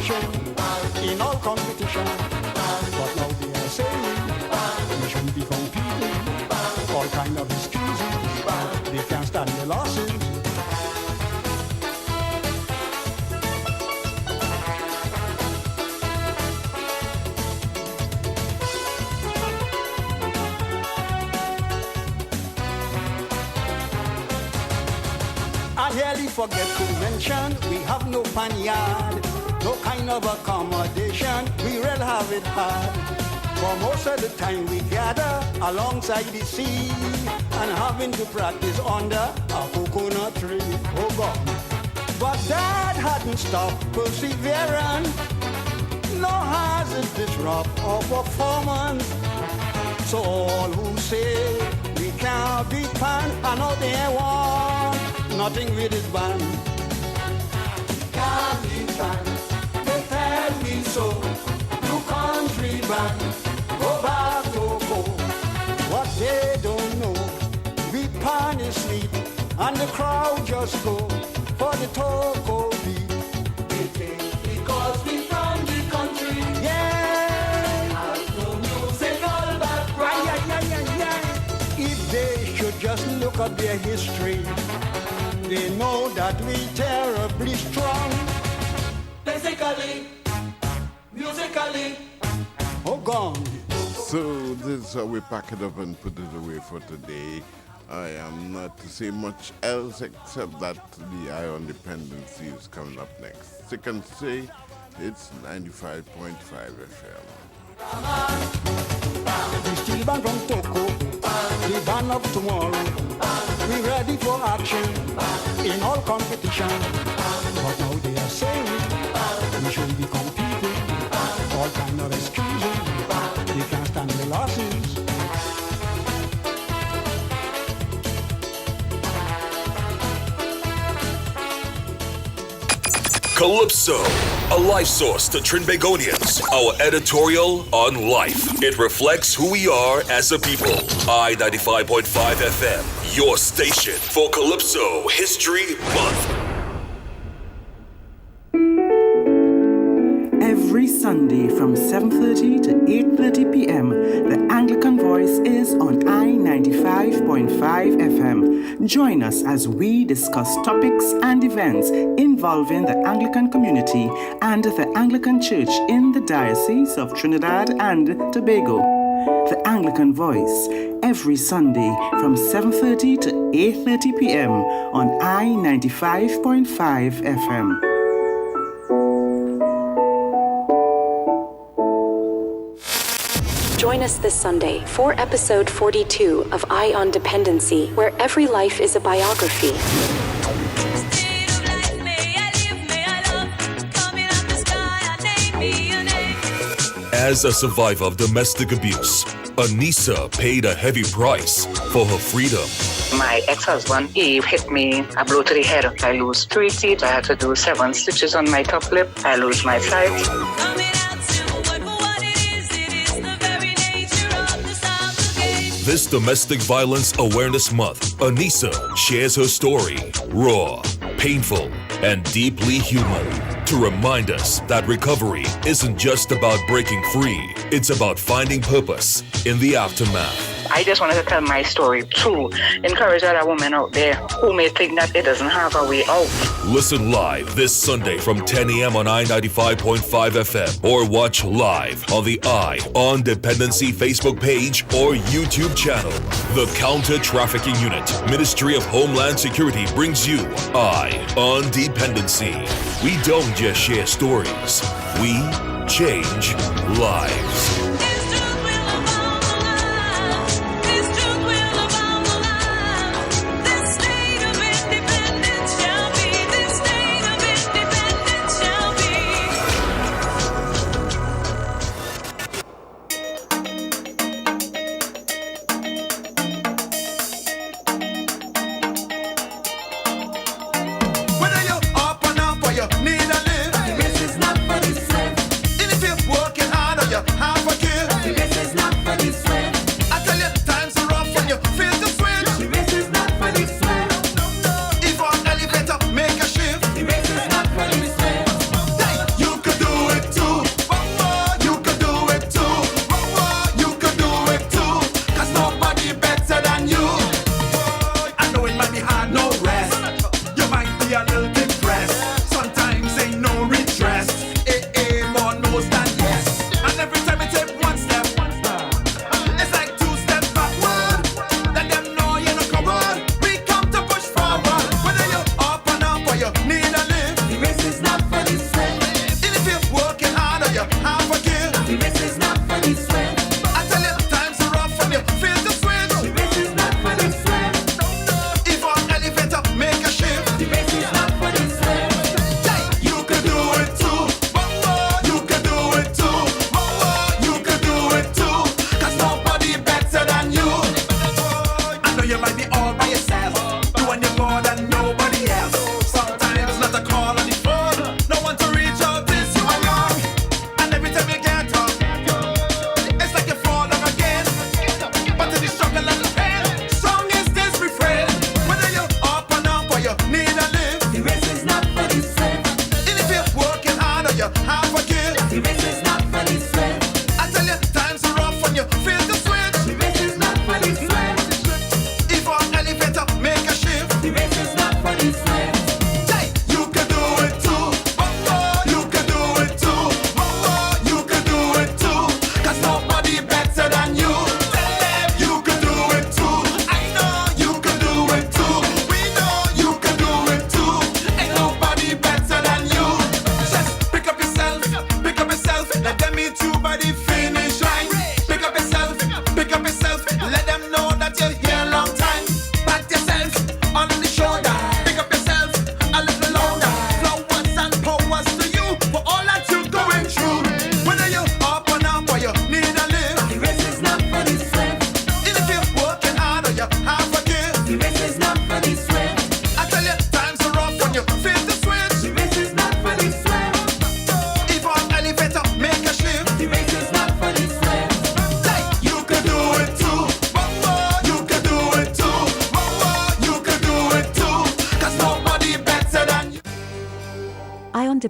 action in all competition. But now they are saying we shouldn't be competing. All kind of excuses, they can't stand the losses. I nearly forget to mention, we have no panyard, no kind of accommodation, we really have it hard. For most of the time we gather alongside the sea and having to practice under a coconut tree. Oh God. But that hadn't stopped perseverance, nor has it disrupt our performance. So all who say we can't be pan, I know they want nothing with this band. Can't be pan, they tell me so. You country band, go back to go. What they don't know, we pan is sleep, and the crowd just go for the Togo beat. They think because we from the country, yeah, have no musical background. If they should just look at their history, they know that we terribly strong. Physically, musically, oh gone. So this is how we pack it up and put it away for today. I am not to say much else except that the Eye on Dependency is coming up next. You can say it's 95.5 FM. We still band from Toko, we band up tomorrow. We ready for action in all competition. But now they are saying we shouldn't be competing. All kind of excuses, they can't stand the losses. Calypso, a life source to Trinbagonians. Our editorial on life. It reflects who we are as a people. I-95.5 FM, your station for Calypso History Month. Every Sunday from 7:30 to 8:30 p.m., the Anglican Voice is on I-95.5 FM. Join us as we discuss topics and events involving the Anglican community and the Anglican Church in the Diocese of Trinidad and Tobago. The Anglican Voice, every Sunday from 7:30 to 8:30 p.m. on I-95.5 FM. Join us this Sunday for episode 42 of Eye on Dependency, where every life is a biography. As a survivor of domestic abuse, Aneesa paid a heavy price for her freedom. My ex-husband, he hit me a blow to the head. I lose 3 teeth. I had to do 7 stitches on my top lip. I lose my sight. This Domestic Violence Awareness Month, Aneesa shares her story, raw, painful, and deeply human, to remind us that recovery isn't just about breaking free, it's about finding purpose in the aftermath. I just wanted to tell my story to encourage other women out there who may think that it doesn't have a way out. Listen live this Sunday from 10 a.m. on I-95.5 FM or watch live on the Eye on Dependency Facebook page or YouTube channel. The Counter-Trafficking Unit, Ministry of Homeland Security brings you Eye on Dependency. We don't just share stories, we change lives. Working hard or you half a kill.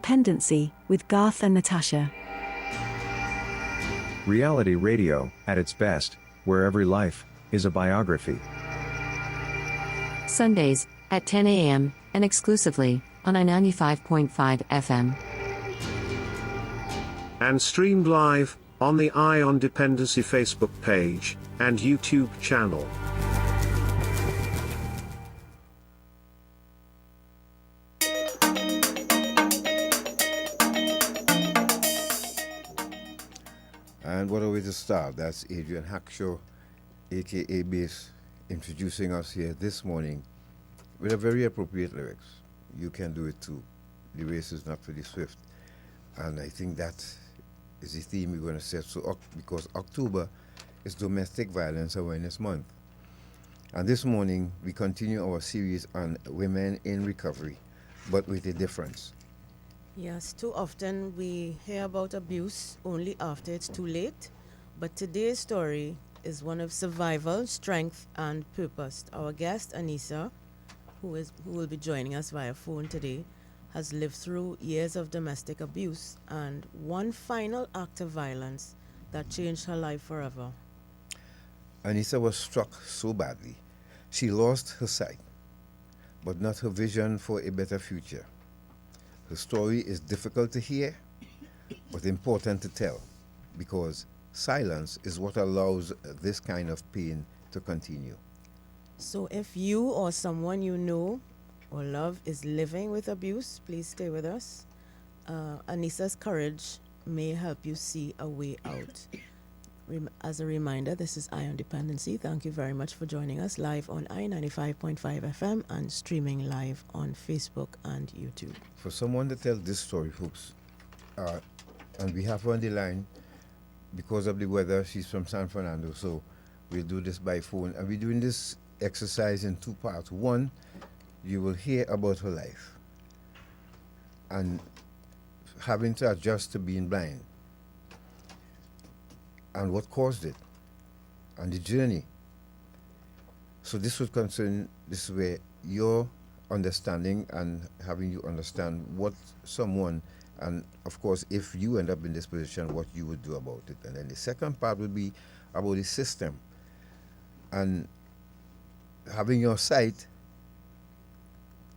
Dependency, with Garth and Natasha. Reality radio, at its best, where every life is a biography. Sundays, at 10 a.m., and exclusively, on I-95.5 FM. And streamed live, on the Eye on Dependency Facebook page, and YouTube channel. And what a way to start. That's Adrian Hackshaw, aka Bass, introducing us here this morning with a very appropriate lyrics. You can do it too. The race is not for the swift. And I think that is the theme we're going to set. So, because October is Domestic Violence Awareness Month. And this morning, we continue our series on women in recovery, but with a difference. Yes, too often we hear about abuse only after it's too late. But today's story is one of survival, strength, and purpose. Our guest, Aneesa, who will be joining us via phone today, has lived through years of domestic abuse and one final act of violence that changed her life forever. Aneesa was struck so badly. She lost her sight, but not her vision for a better future. Her story is difficult to hear, but important to tell, because silence is what allows this kind of pain to continue. So if you or someone you know or love is living with abuse, please stay with us. Aneesa's courage may help you see a way out. As a reminder, this is Eye on Dependency. Thank you very much for joining us live on I-95.5 FM and streaming live on Facebook and YouTube. For someone to tell this story, folks, and we have her on the line because of the weather. She's from San Fernando, so we'll do this by phone. And we're doing this exercise in two parts. One, you will hear about her life and having to adjust to being blind and what caused it and the journey. So this would concern, this is where your understanding and having you understand what someone, and of course if you end up in this position, what you would do about it. And then the second part would be about the system and having your sight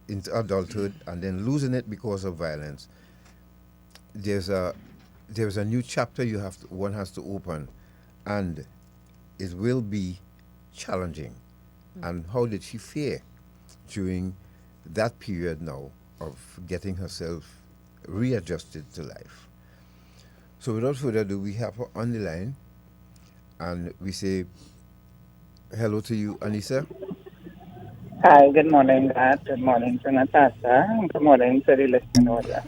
into adulthood and then losing it because of violence. There's a new chapter one has to open, and it will be challenging. And how did she fare during that period now of getting herself readjusted to life? So without further ado, we have her on the line, and we say hello to you, Aneesa. Hi, good morning, Dad. Good morning to Natasha. Good morning to the listening audience.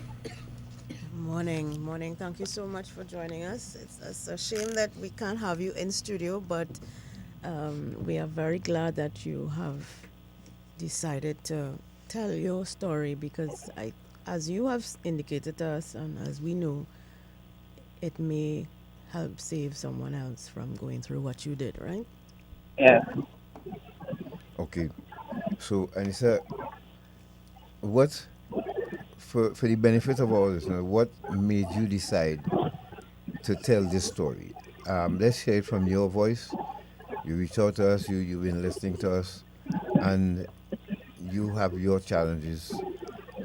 Morning. Thank you so much for joining us. It's a shame that we can't have you in studio, but we are very glad that you have decided to tell your story, because as you have indicated to us and as we know, it may help save someone else from going through what you did, right? Yeah. Okay. So, Aneesa, what, for the benefit of all listeners, what made you decide to tell this story? Let's hear it from your voice. You reach out to us, you've been listening to us, and you have your challenges.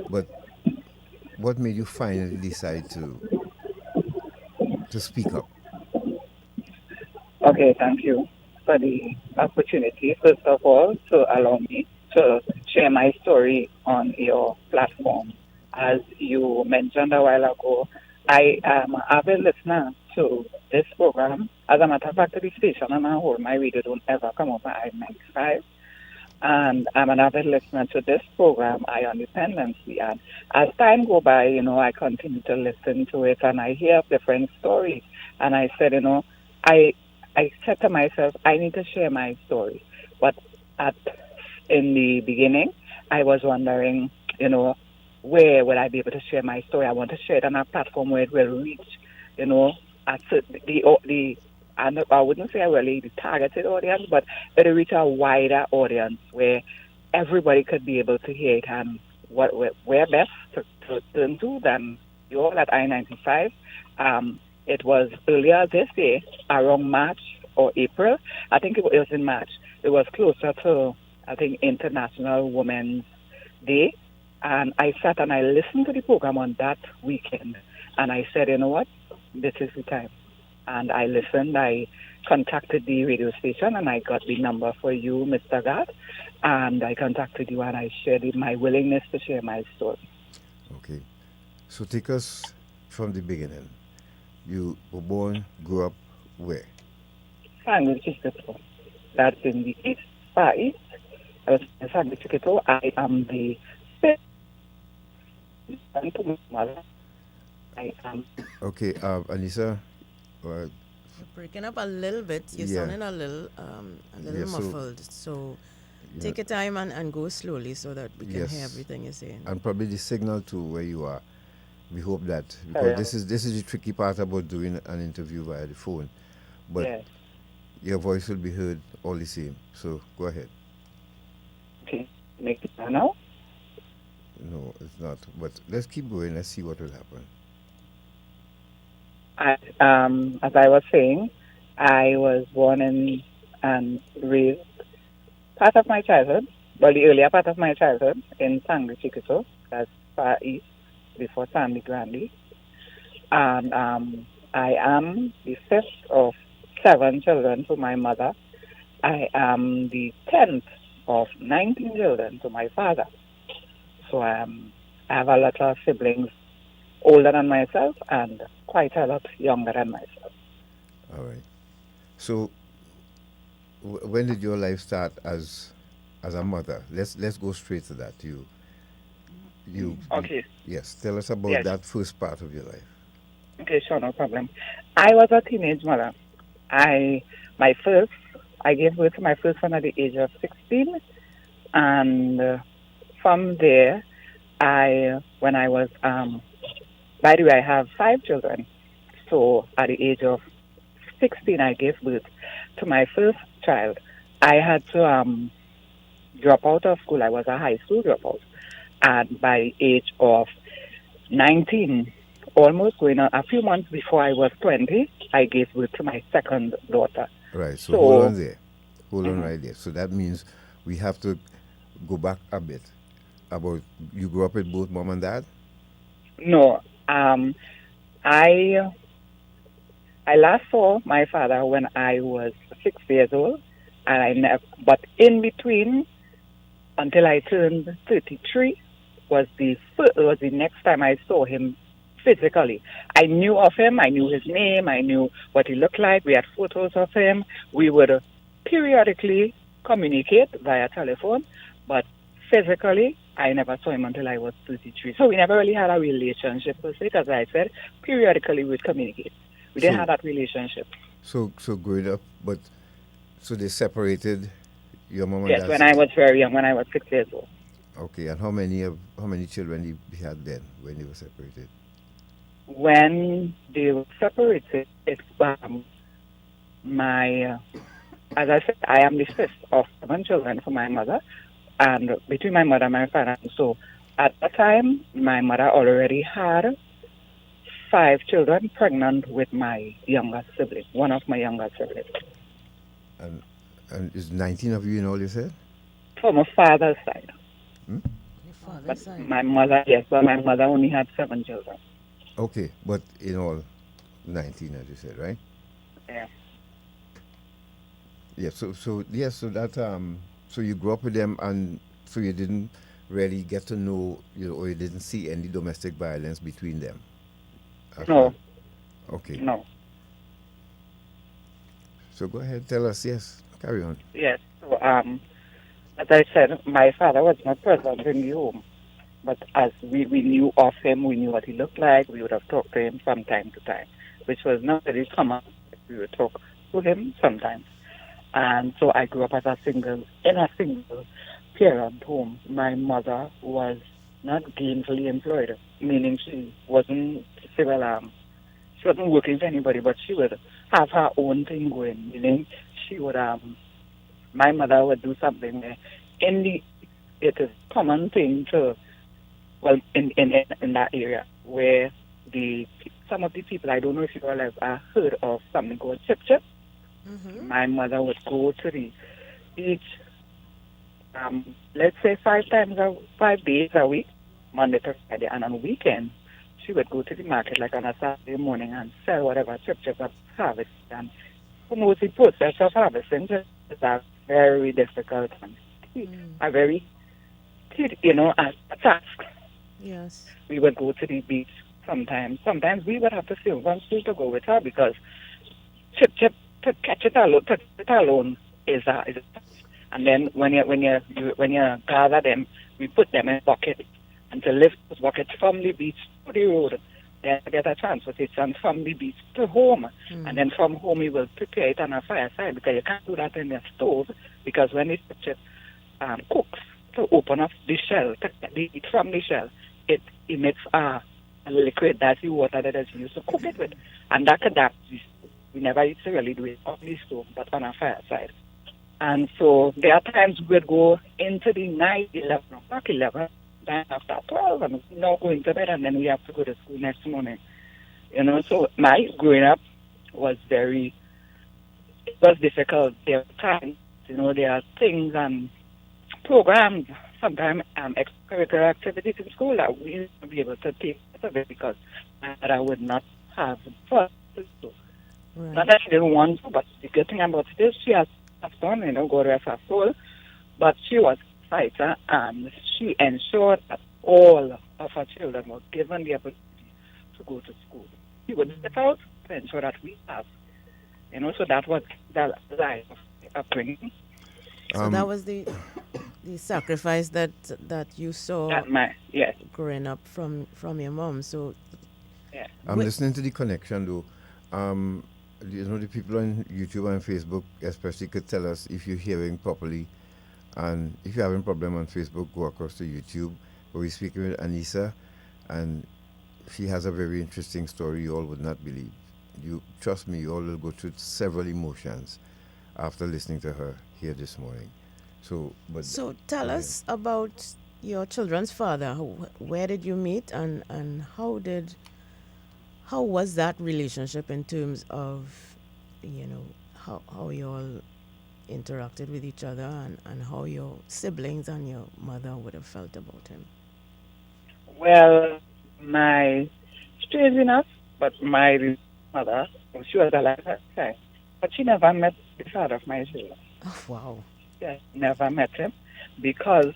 But what made you finally decide to speak up? Okay, thank you for the opportunity, first of all, to allow me to share my story on your platform. As you mentioned a while ago, I am an avid listener to this program. As a matter of fact, the station and I hold my radio don't ever come up at I-95. And I'm an avid listener to this program, Eye on Dependency. And as time go by, I continue to listen to it and I hear different stories. And I said, I said to myself, I need to share my story. But in the beginning, I was wondering, where would I be able to share my story? I want to share it on a platform where it will reach, I wouldn't say really the targeted audience, but it'll reach a wider audience where everybody could be able to hear it. And where best to turn to than you all at I-95. It was earlier this year, around March or April. I think it was in March. It was closer to, I think, International Women's Day. And I sat and I listened to the program on that weekend. And I said, you know what? This is the time. And I listened. I contacted the radio station and I got the number for you, Mr. Garth. And I contacted you and I shared my willingness to share my story. Okay. So take us from the beginning. You were born, grew up where? Sandwich Chiquito. That's in the east, far east. I was in Sandwich Chiquito. I am the fifth son to my mother. I am. Okay, Aneesa. You're breaking up a little bit. You're sounding a little muffled. So take your time and go slowly so that we can hear everything you're saying. And probably the signal to where you are. We hope that, because this is the tricky part about doing an interview via the phone. But your voice will be heard all the same. So go ahead. Okay, make it now? No, it's not. But let's keep going. Let's see what will happen. As I was saying, I was born and raised part of my childhood, well, the earlier part of my childhood in Sangre Chiquito, that's far east, before Sandy Grande. And I am the fifth of 7 children to my mother. I am the 10th of 19 children to my father. So I have a lot of siblings older than myself and quite a lot younger than myself. All right. So when did your life start as a mother? Let's go straight to that. Okay. Yes, tell us about that first part of your life. Okay, sure, no problem. I was a teenage mother. I gave birth to my first son at the age of 16, and from there, when I was, by the way, I have 5 children. So at the age of 16, I gave birth to my first child. I had to drop out of school. I was a high school dropout. And by the age of 19, almost going on a few months before I was 20, I gave birth to my second daughter. Right, so hold on there. Hold on right there. So that means we have to go back a bit. About, you grew up with both mom and dad? No. I last saw my father when I was 6 years old, and but in between, until I turned 33, was the next time I saw him physically. I knew of him, I knew his name, I knew what he looked like, we had photos of him. We would periodically communicate via telephone, but physically, I never saw him until I was 33. So we never really had a relationship per se, because I said, periodically we would communicate. We didn't have that relationship. So growing up, so they separated your mom and dad? Yes, when I was very young, when I was 6 years old. Okay, and how many children he had then when they were separated? When they were separated, as I said, I am the fifth of 7 children for my mother, and between my mother and my father. So at that time, my mother already had 5 children, pregnant with my younger sibling, one of my younger siblings. And is 19 of you in all, you said? From my father's side. Your father's side? My mother, yes, but my mother only had 7 children. Okay, but in all, 19, as you said, right? Yeah. Yeah. So that so you grew up with them, and so you didn't really get to know, or you didn't see any domestic violence between them. No. Okay. No. So go ahead, tell us. Yes, carry on. Yes. So as I said, my father was not present in the home. But as we knew of him, we knew what he looked like, we would have talked to him from time to time, which was not very common. We would talk to him sometimes. And so I grew up in a single parent home. My mother was not gainfully employed, meaning she wasn't she wasn't working for anybody, but she would have her own thing going, meaning she would my mother would do something where it is a common thing to, well, in that area, where some of the people, I don't know if you all have heard of something called chip chip. My mother would go to the beach, let's say 5 days a week, Monday to Friday, and on weekends she would go to the market like on a Saturday morning and sell whatever chip chip of harvest. And who knows the process of harvesting is a very difficult and a very, a task. Yes. We would go to the beach sometimes. Sometimes we would have to film one school to go with her because chip to catch it alone is a task. And then when you gather them, we put them in buckets and to lift those buckets from the beach to the road. Then get a transportation from the beach to home. And then from home we will prepare it on a fireside because you can't do that in the stove because when it cooks, to open up the shell, to get the heat from the shell, it emits a liquid, that's the water that is used to cook it with. And that we never used to really do it on the stove, but on a fireside. And so there are times we'd go into the night, 11 o'clock, 11, then after 12, and we're now going to bed, and then we have to go to school next morning. So my growing up was difficult. There are times, there are things and programs, sometimes extracurricular activities in school that we wouldn't be able to take part of it because I would not have fun to do. Right. Not that she didn't want to, but the good thing about it is she has done, God rest her soul, but she was a fighter and she ensured that all of her children were given the opportunity to go to school. She would step out to ensure that we have, so that was the life of upbringing. So that was the sacrifice that you saw growing up from your mom. So I'm listening to the connection though. The people on YouTube and Facebook especially could tell us if you're hearing properly, and if you're having a problem on Facebook, go across to YouTube. But we're speaking with Aneesa, and she has a very interesting story you all would not believe. You trust me, you all will go through several emotions after listening to her here this morning. So tell us about your children's father. Where did you meet, and how was that relationship in terms of, how you all interacted with each other and how your siblings and your mother would have felt about him? Well, strange enough, but my mother, she was alive at the time, but she never met the father of my children. Oh, wow. Yes, never met him because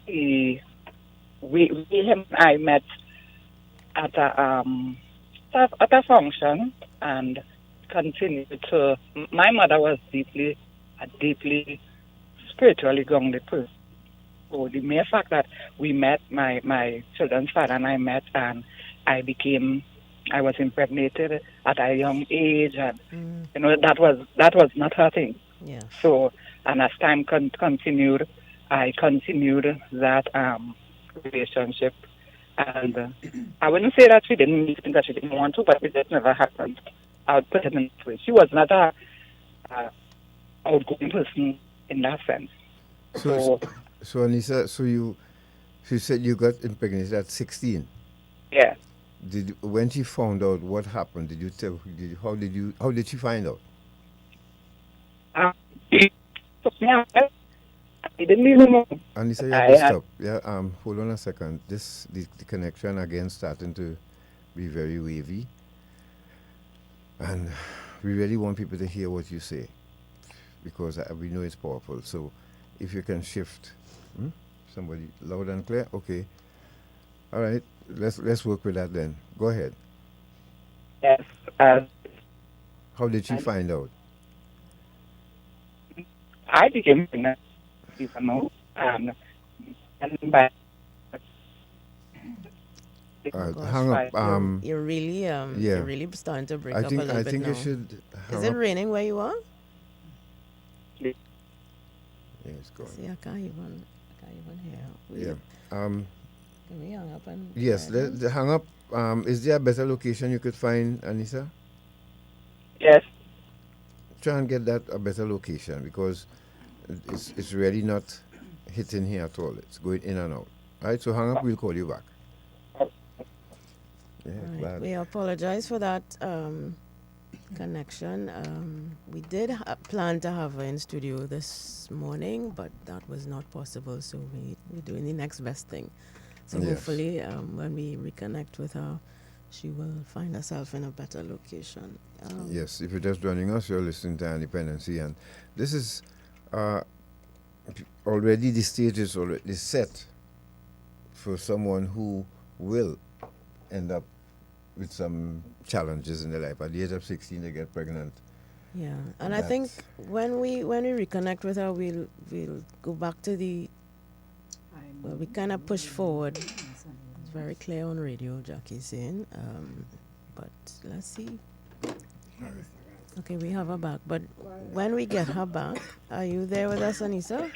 him and I met at a function and continued to. My mother was a deeply spiritually grounded person. So the mere fact that we met, my children's father and I met, and I was impregnated at a young age, and that was not her thing. Yeah. So, and as time continued, I continued that relationship. And I wouldn't say that she didn't think that she didn't want to, but it just never happened. I would put it in that way. She was not a outgoing person in that sense. So Aneesa, you said you got impregnated at 16. Yeah. When she found out what happened, did you tell? How did she find out? It took me out. I didn't even know. Aneesa, you have to stop. Yeah. Hold on a second. The connection again starting to be very wavy, and we really want people to hear what you say because we know it's powerful. So, if you can shift, somebody loud and clear. Okay. All right. Let's work with that then. Go ahead. Yes. How did she find out? I became pregnant, even though, and by hang up. You're really starting to break up a little bit I think now. you should. Is it raining where you are? Yeah, it's going. See, I can't even hear. Yeah. Can we hang up and? Yes, hang up. Is there a better location you could find, Aneesa? Yes. Try and get that a better location because it's really not hitting here at all. It's going in and out. All right, so hang up. We'll call you back. Yeah, Right. We apologize for that connection. We did plan to have her in studio this morning, but that was not possible. So we're doing the next best thing. So Yes. hopefully, when we reconnect with her, she will find herself in a better location. Yes, if you're just joining us, you're listening to Dependency, and this is already the stage is already set for someone who will end up with some challenges in their life. At the age of 16, they get pregnant. Yeah, and I think when we reconnect with her, we'll go back to we kind of push forward. It's very clear on radio, Jackie's saying, but let's see. Okay, we have her back, but when we get her back, are you there with us, Aneesa?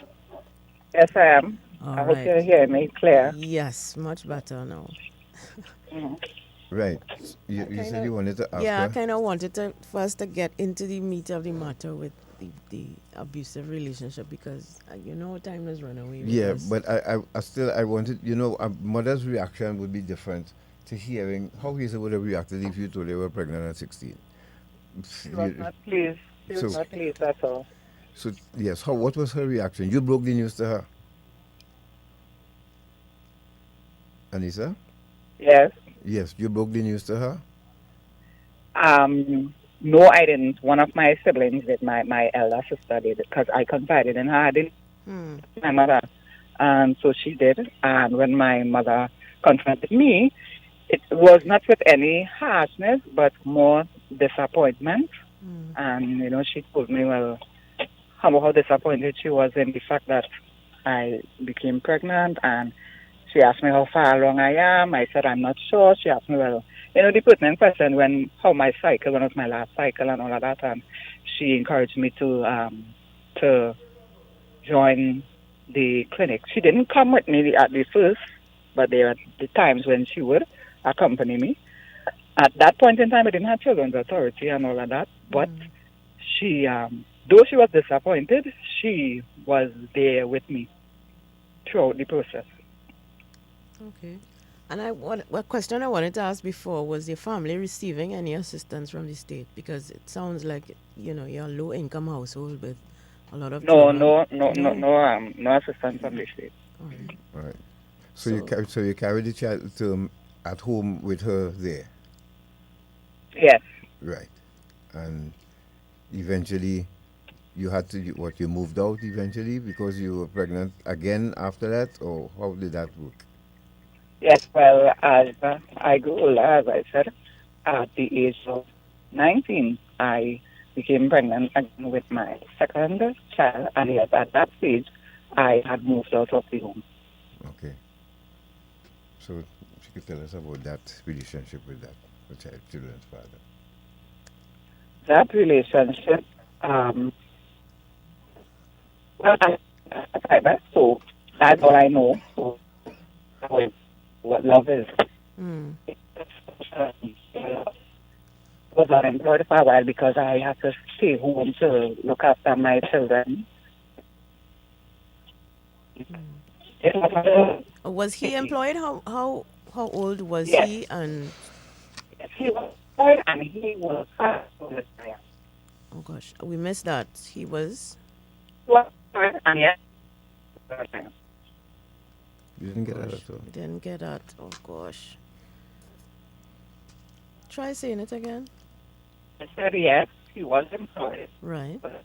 Yes, I am. I hope you're hearing me clear. Yes, much better now. Right. You said you wanted to ask Yeah, her? I kind of wanted to first to get into the meat of the matter with the abusive relationship because time has run away. Yeah, but I still wanted, a mother's reaction would be different to hearing how Lisa would have reacted if you told her you were pregnant at 16. She was not pleased. She was not pleased, that's all. So, yes, what was her reaction? You broke the news to her. Aneesa? Yes. Yes, you broke the news to her? No, I didn't. One of my siblings did. My elder sister did, because I confided in her. I didn't. My mother. And so she did. And when my mother confronted me, it was not with any harshness, but more disappointment. And, she told me, how disappointed she was in the fact that I became pregnant. And she asked me how far along I am. I said, I'm not sure. She asked me, the pertinent question, how my cycle, when was my last cycle and all of that. And she encouraged me to join the clinic. She didn't come with me at the first, but there are the times when she would accompany me. At that point in time, I didn't have Children's Authority and all of that, but she, though she was disappointed, she was there with me throughout the process. Okay. And what question I wanted to ask before was your family receiving any assistance from the state? Because it sounds like, you're a low-income household with a lot of children. No assistance from the state. All right. So you carried the child at home with her there? Yes. Right. And eventually you had to, you moved out eventually because you were pregnant again after that, or how did that work? Yes, well, as I grew older, as I said, at the age of 19, I became pregnant again with my second child, and yes, at that stage, I had moved out of the home. Okay. So, if you could tell us about that relationship with that children's father. That relationship, so that's all I know. So, what love is. Was unemployed for a while because I had to stay home to look after my children. Was he employed? How old was he? And yes, he was employed and he was oh gosh, we missed that. He was. And yes. You didn't get that at all. Didn't get that. Oh gosh. Try saying it again. I said yes, he was employed. Right. But,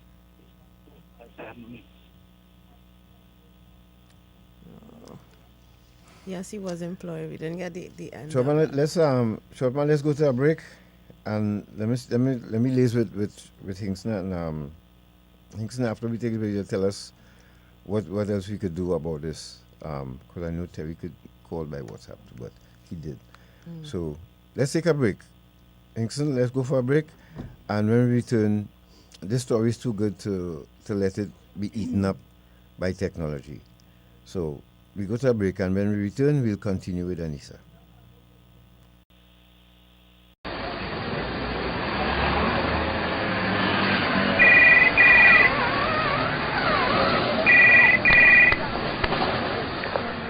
yes, he was employed. We didn't get the end. Shortman, let's go to a break, and let me liaise with Hinkson and Hinkson. After we take a break, you'll tell us what else we could do about this. Because I know Terry could call by WhatsApp, but he did. So let's take a break. Hinkson, let's go for a break. And when we return, this story is too good to let it be eaten up by technology. So we go to a break, and when we return, we'll continue with Aneesa.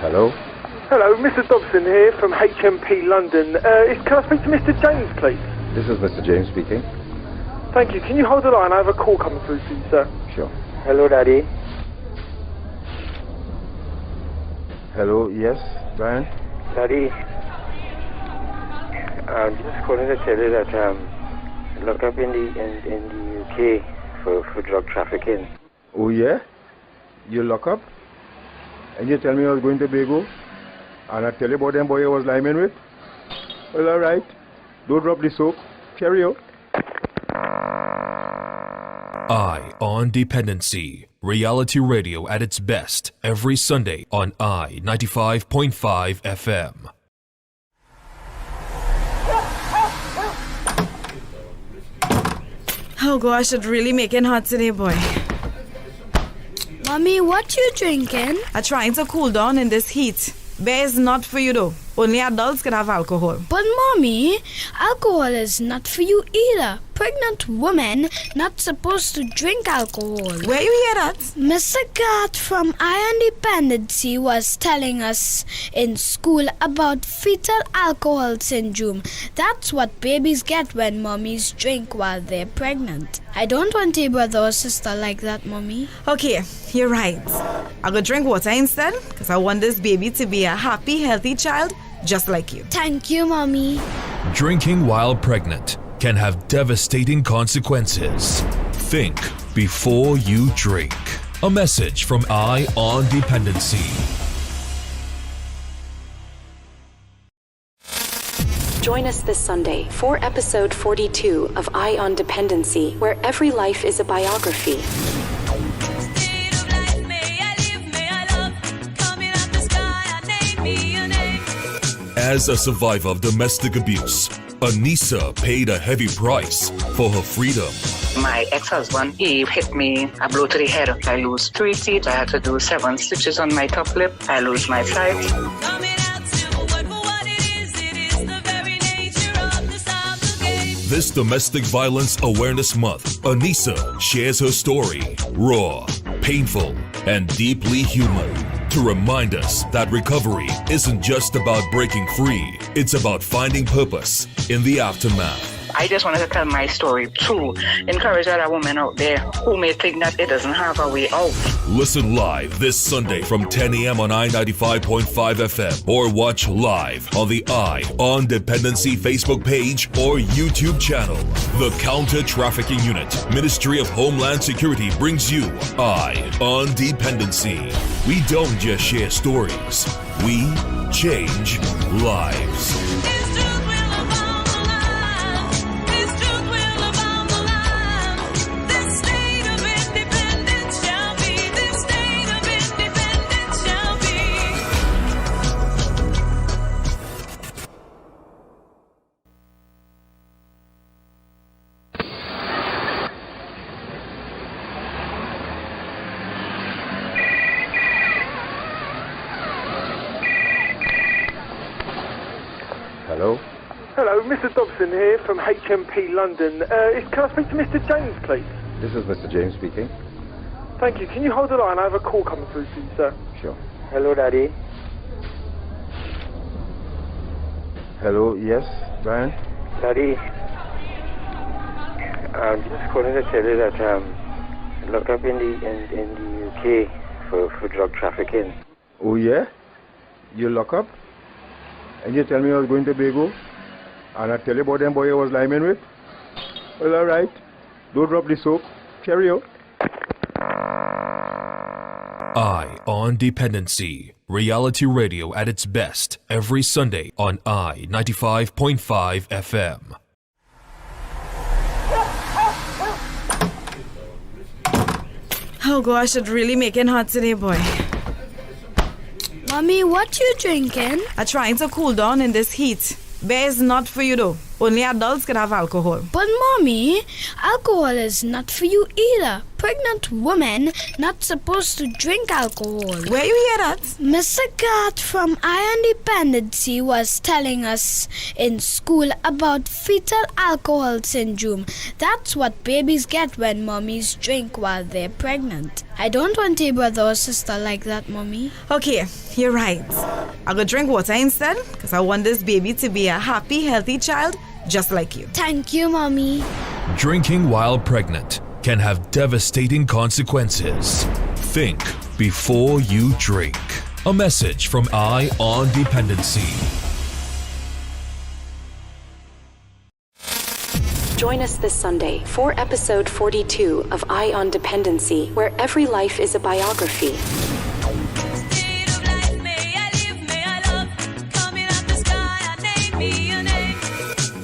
Hello? Hello, Mr. Dobson here from HMP London. Can I speak to Mr. James, please? This is Mr. James speaking. Thank you. Can you hold the line? I have a call coming through to you, sir. Sure. Hello, Daddy. Hello, yes, Brian? Daddy, I'm just calling to tell you that look up in the UK for drug trafficking. Oh, yeah? You lock up? And you tell me I was going to Bago? And I tell you about them boy I was liming with? Well, all right. Don't drop the soap. Cheerio. Eye on Dependency. Reality radio at its best every Sunday on I-95.5 FM. Oh gosh, it's really making hot today, boy. Mommy, what you drinking? I'm trying to cool down in this heat. Beer is not for you though. Only adults can have alcohol. But Mommy, alcohol is not for you either. Pregnant women not supposed to drink alcohol. Where you hear that? Mr. Gart from Iron Dependency was telling us in school about fetal alcohol syndrome. That's what babies get when mommies drink while they're pregnant. I don't want a brother or sister like that, Mommy. Okay, you're right. I'll go drink water instead because I want this baby to be a happy, healthy child just like you. Thank you, Mommy. Drinking while pregnant can have devastating consequences. Think before you drink. A message from Eye on Dependency. Join us this Sunday for episode 42 of Eye on Dependency, where every life is a biography. As a survivor of domestic abuse, Aneesa paid a heavy price for her freedom. My ex-husband, he hit me a blow to the head. I lose 3 teeth. I had to do 7 stitches on my top lip. I lose my sight. This Domestic Violence Awareness Month, Aneesa shares her story, raw, painful, and deeply human, to remind us that recovery isn't just about breaking free, it's about finding purpose in the aftermath. I just wanted to tell my story to encourage other women out there who may think that it doesn't have a way out. Listen live this Sunday from 10 a.m. on I-95.5 FM or watch live on the Eye on Dependency Facebook page or YouTube channel. The Counter-Trafficking Unit, Ministry of Homeland Security brings you Eye on Dependency. We don't just share stories, we change lives. Hello? Hello, Mr. Dobson here from HMP London. Can I speak to Mr. James, please? This is Mr. James speaking. Thank you. Can you hold the line? I have a call coming through to you, sir. Sure. Hello, Daddy. Hello, yes, Brian? Daddy, I'm just calling to tell you that look up in the UK for drug trafficking. Oh, yeah? You lock up? And you tell me I was going to Bago? And I tell you about them boy I was liming with? Well, all right. Don't drop the soap. Cheerio. Eye on Dependency. Reality radio at its best every Sunday on I-95.5 FM. Oh gosh, it's really making hot today, boy. Mommy, what you drinking? I'm trying to cool down in this heat. Beer is not for you though. Only adults can have alcohol. But Mommy, alcohol is not for you either. pregnant women not supposed to drink alcohol. Where you hear that? Mr. Gart from Iron Dependency was telling us in school about fetal alcohol syndrome. That's what babies get when mummies drink while they're pregnant. I don't want a brother or sister like that, Mommy. Okay, you're right. I'm gonna drink water instead because I want this baby to be a happy, healthy child just like you. Thank you, Mommy. Drinking while pregnant can have devastating consequences. Think before you drink. A message from Eye on Dependency. Join us this Sunday for episode 42 of Eye on Dependency, where every life is a biography.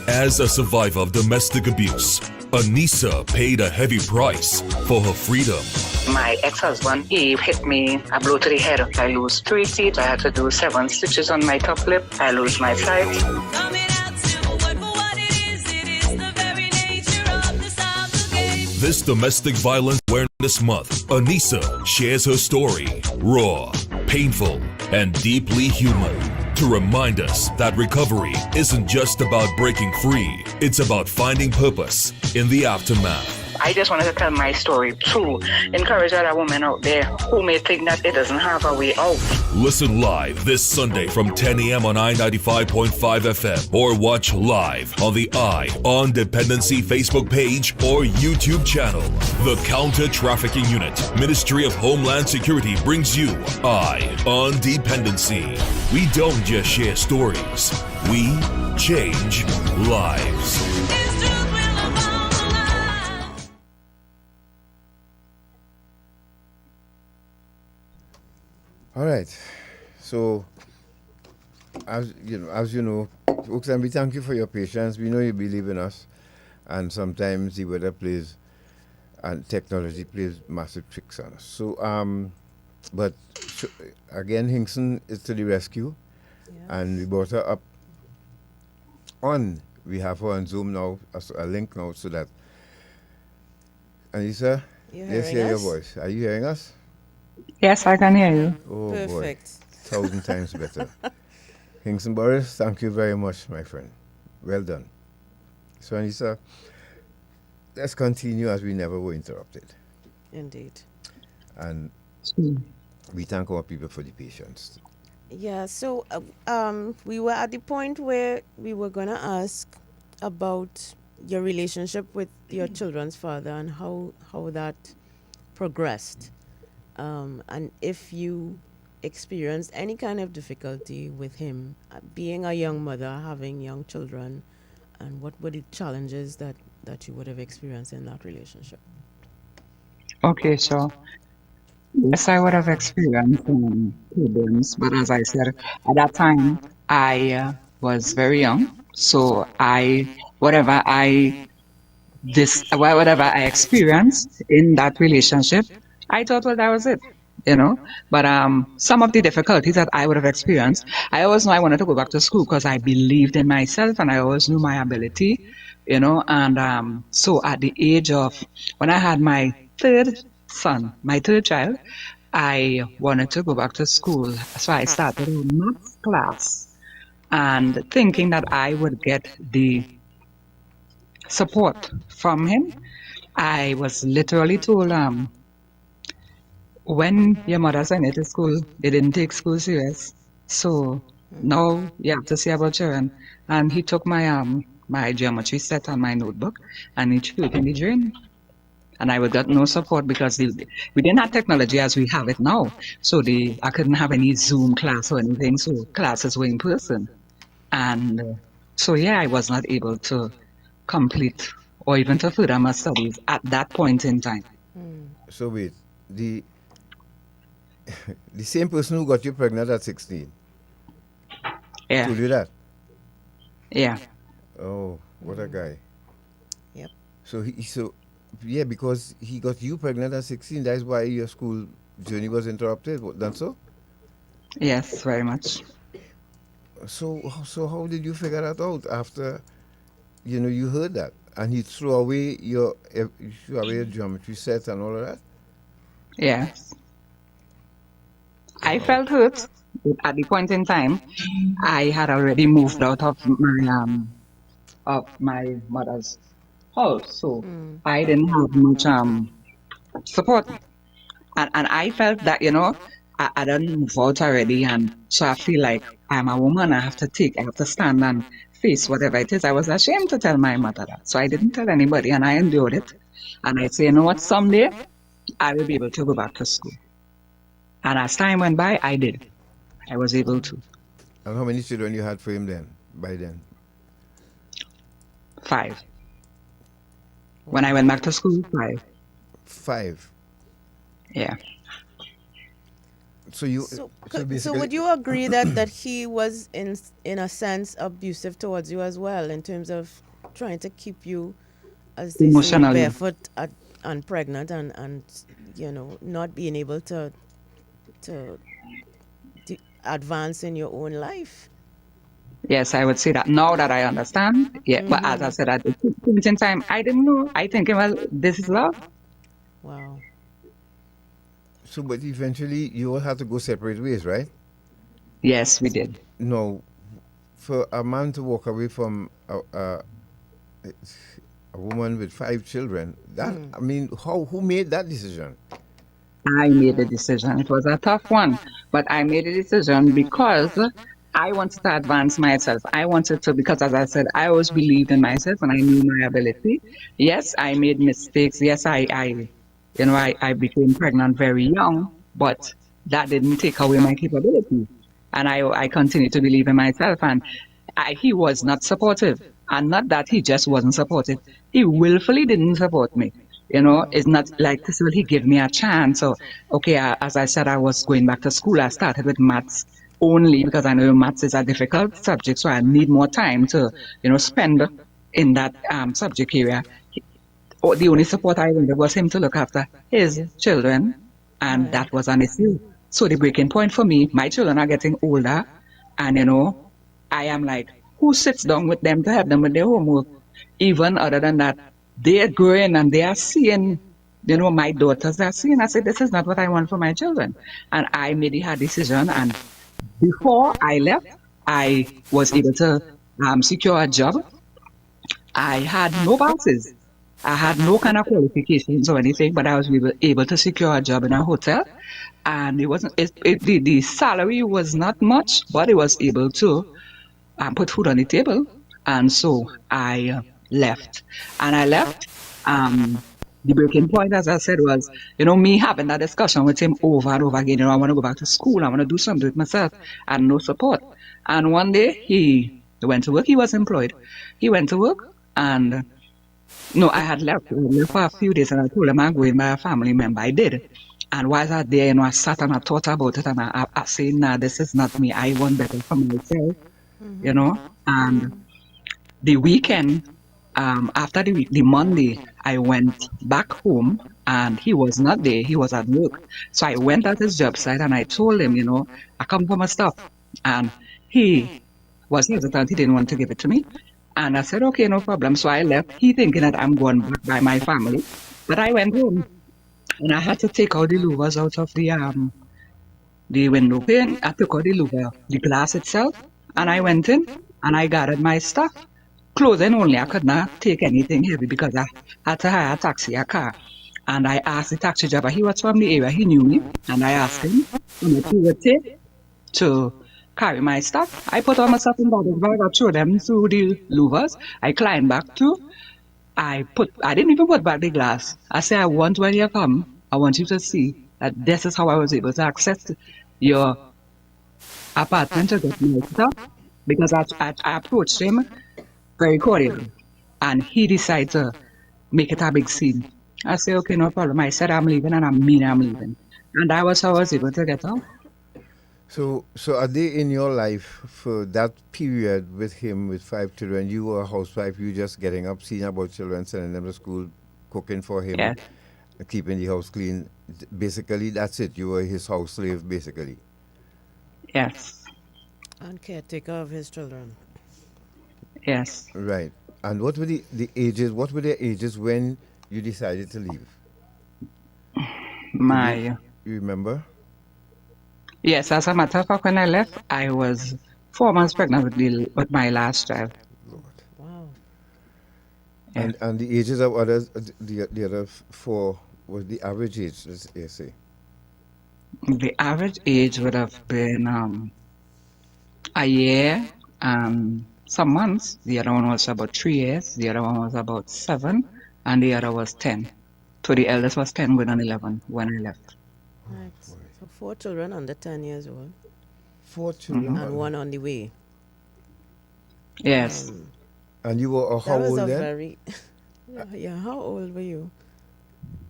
As a survivor of domestic abuse, Aneesa paid a heavy price for her freedom. My ex-husband, he hit me a blow to the head. I lose 3 teeth. I had to do 7 stitches on my top lip. I lose my sight. This Domestic Violence Awareness Month, Aneesa shares her story, raw, painful, and deeply human, to remind us that recovery isn't just about breaking free, it's about finding purpose in the aftermath. I just wanted to tell my story to encourage other women out there who may think that it doesn't have a way out. Listen live this Sunday from 10 a.m. on I-95.5 FM or watch live on the Eye on Dependency Facebook page or YouTube channel. The Counter-Trafficking Unit, Ministry of Homeland Security brings you Eye on Dependency. We don't just share stories, we change lives. All right. So, as you know, folks, and we thank you for your patience. We know you believe in us, and sometimes the weather plays and technology plays massive tricks on us. So, but again, Hinkson is to the rescue, and we brought her up on. We have her on Zoom now, a link now, so that. Aneesa, let's hear your voice. Are you hearing us? Yes, I can hear you. Oh, perfect. Boy. 1,000 times better. Hinkson Boris, thank you very much, my friend. Well done. So, Aneesa, let's continue as we never were interrupted. Indeed. And we thank our people for the patience. Yeah, so we were at the point where we were going to ask about your relationship with your children's father and how that progressed. And if you experienced any kind of difficulty with him, being a young mother, having young children, and what were the challenges that you would have experienced in that relationship? Okay, so yes, I would have experienced problems, but as I said, at that time, I was very young, so whatever I experienced in that relationship, I thought, well, that was it, But some of the difficulties that I would have experienced, I always knew I wanted to go back to school because I believed in myself and I always knew my ability, And so at the age of, when I had my third child, I wanted to go back to school. So I started a maths class and thinking that I would get the support from him. I was literally told, when your mother sent you to school, they didn't take school serious. So now you have to see about children. And he took my my geometry set and my notebook and he threw it in the drain. And I got no support because we didn't have technology as we have it now. So I couldn't have any Zoom class or anything. So classes were in person. And so I was not able to complete or even to further my studies at that point in time. So wait, the same person who got you pregnant at 16 told you that? Yeah. Oh, what a guy. Yep. So because he got you pregnant at 16, that's why your school journey was interrupted, done so? Yes, very much. So how did you figure that out after, you heard that? And he threw away your geometry set and all of that? Yes. I felt hurt. At the point in time, I had already moved out of my mother's house, so I didn't have much support, and I felt that I done move out already, and so I feel like I'm a woman. I have to stand and face whatever it is. I was ashamed to tell my mother that, so I didn't tell anybody, and I endured it. And I say, you know what, someday I will be able to go back to school. And as time went by, I did. I was able to. And how many children you had for him then, by then? 5. When I went back to school, 5. 5? Yeah. So you. So would you agree that he was in a sense abusive towards you as well, in terms of trying to keep you, as they say, barefoot and pregnant, and not being able to advance in your own life? Yes, I would say that now that I understand. Yeah, but as I said, at the point in time, I didn't know. I think, well, this is love. Wow. So, but eventually you all had to go separate ways, right? Yes, we did. No, for a man to walk away from a woman with 5 children, that I mean, who made that decision? I made the decision. It was a tough one, but I made a decision because I wanted to advance myself. I wanted to, because as I said, I always believed in myself and I knew my ability. Yes, I made mistakes. Yes, I became pregnant very young, but that didn't take away my capability. And I continued to believe in myself. And he was not supportive. And not that he just wasn't supportive. He willfully didn't support me. It's not like this, will he give me a chance? So, okay, as I said, I was going back to school. I started with maths only because I know maths is a difficult subject. So I need more time to, spend in that subject area. The only support I wanted was him to look after his children. And that was an issue. So the breaking point for me, my children are getting older. And, I am like, who sits down with them to help them with their homework? Even other than that, they are growing and they are seeing, my daughters are seeing. I said, this is not what I want for my children. And I made the hard decision. And before I left, I was able to secure a job. I had no bosses. I had no kind of qualifications or anything, but I was able to secure a job in a hotel. And the salary was not much, but it was able to put food on the table. And so I left. And I left. The breaking point, as I said, was, me having that discussion with him over and over again. I want to go back to school. I want to do something with myself, and no support. And one day he went to work. He was employed. He went to work, and I had left for a few days, and I told him I'm going by a family member. I did. And while I was there, I sat and I thought about it, and I said, nah, this is not me. I want better for myself, And the weekend, after the Monday, I went back home and he was not there. He was at work. So I went at his job site and I told him, I come for my stuff. And he was hesitant. He didn't want to give it to me. And I said, okay, no problem. So I left. He thinking that I'm going back by my family. But I went home and I had to take out the louvers out of the window pane. I took out the louver, the glass itself, and I went in and I gathered my stuff. Clothing only. I could not take anything heavy because I had to hire a taxi, a car. And I asked the taxi driver, he was from the area, he knew me. And I asked him how much he would take to carry my stuff. I put all my stuff in the bag, I threw them through the louvers. I climbed back too. I didn't even put back the glass. I said, I want when you come, I want you to see that this is how I was able to access your apartment to get my stuff. Because I approached him very cordially, and he decided to make it a big scene. I said, okay, no problem. I said, I'm leaving, and I mean I'm leaving. And that was how I was able to get out. So a day in your life for that period with him with 5 children, you were a housewife, you just getting up, seeing about children, sending them to school, cooking for him, yes, keeping the house clean. Basically, that's it. You were his house slave, basically. Yes. And caretaker of his children. Yes. Right. And what were the ages? What were their ages when you decided to leave? You remember? Yes, as a matter of fact, when I left, I was 4 months pregnant with my last child. Wow. And the ages of others, the other four, was the average age, let's say. The average age would have been a year and some months. The other one was about 3 years. The other one was about 7, and the other was 10. So the eldest was 10, going on 11 when I left. Right. So 4 children under 10 years old. 4 children. And 1 on the way. Yes. And you were how that was old a then? very yeah. How old were you?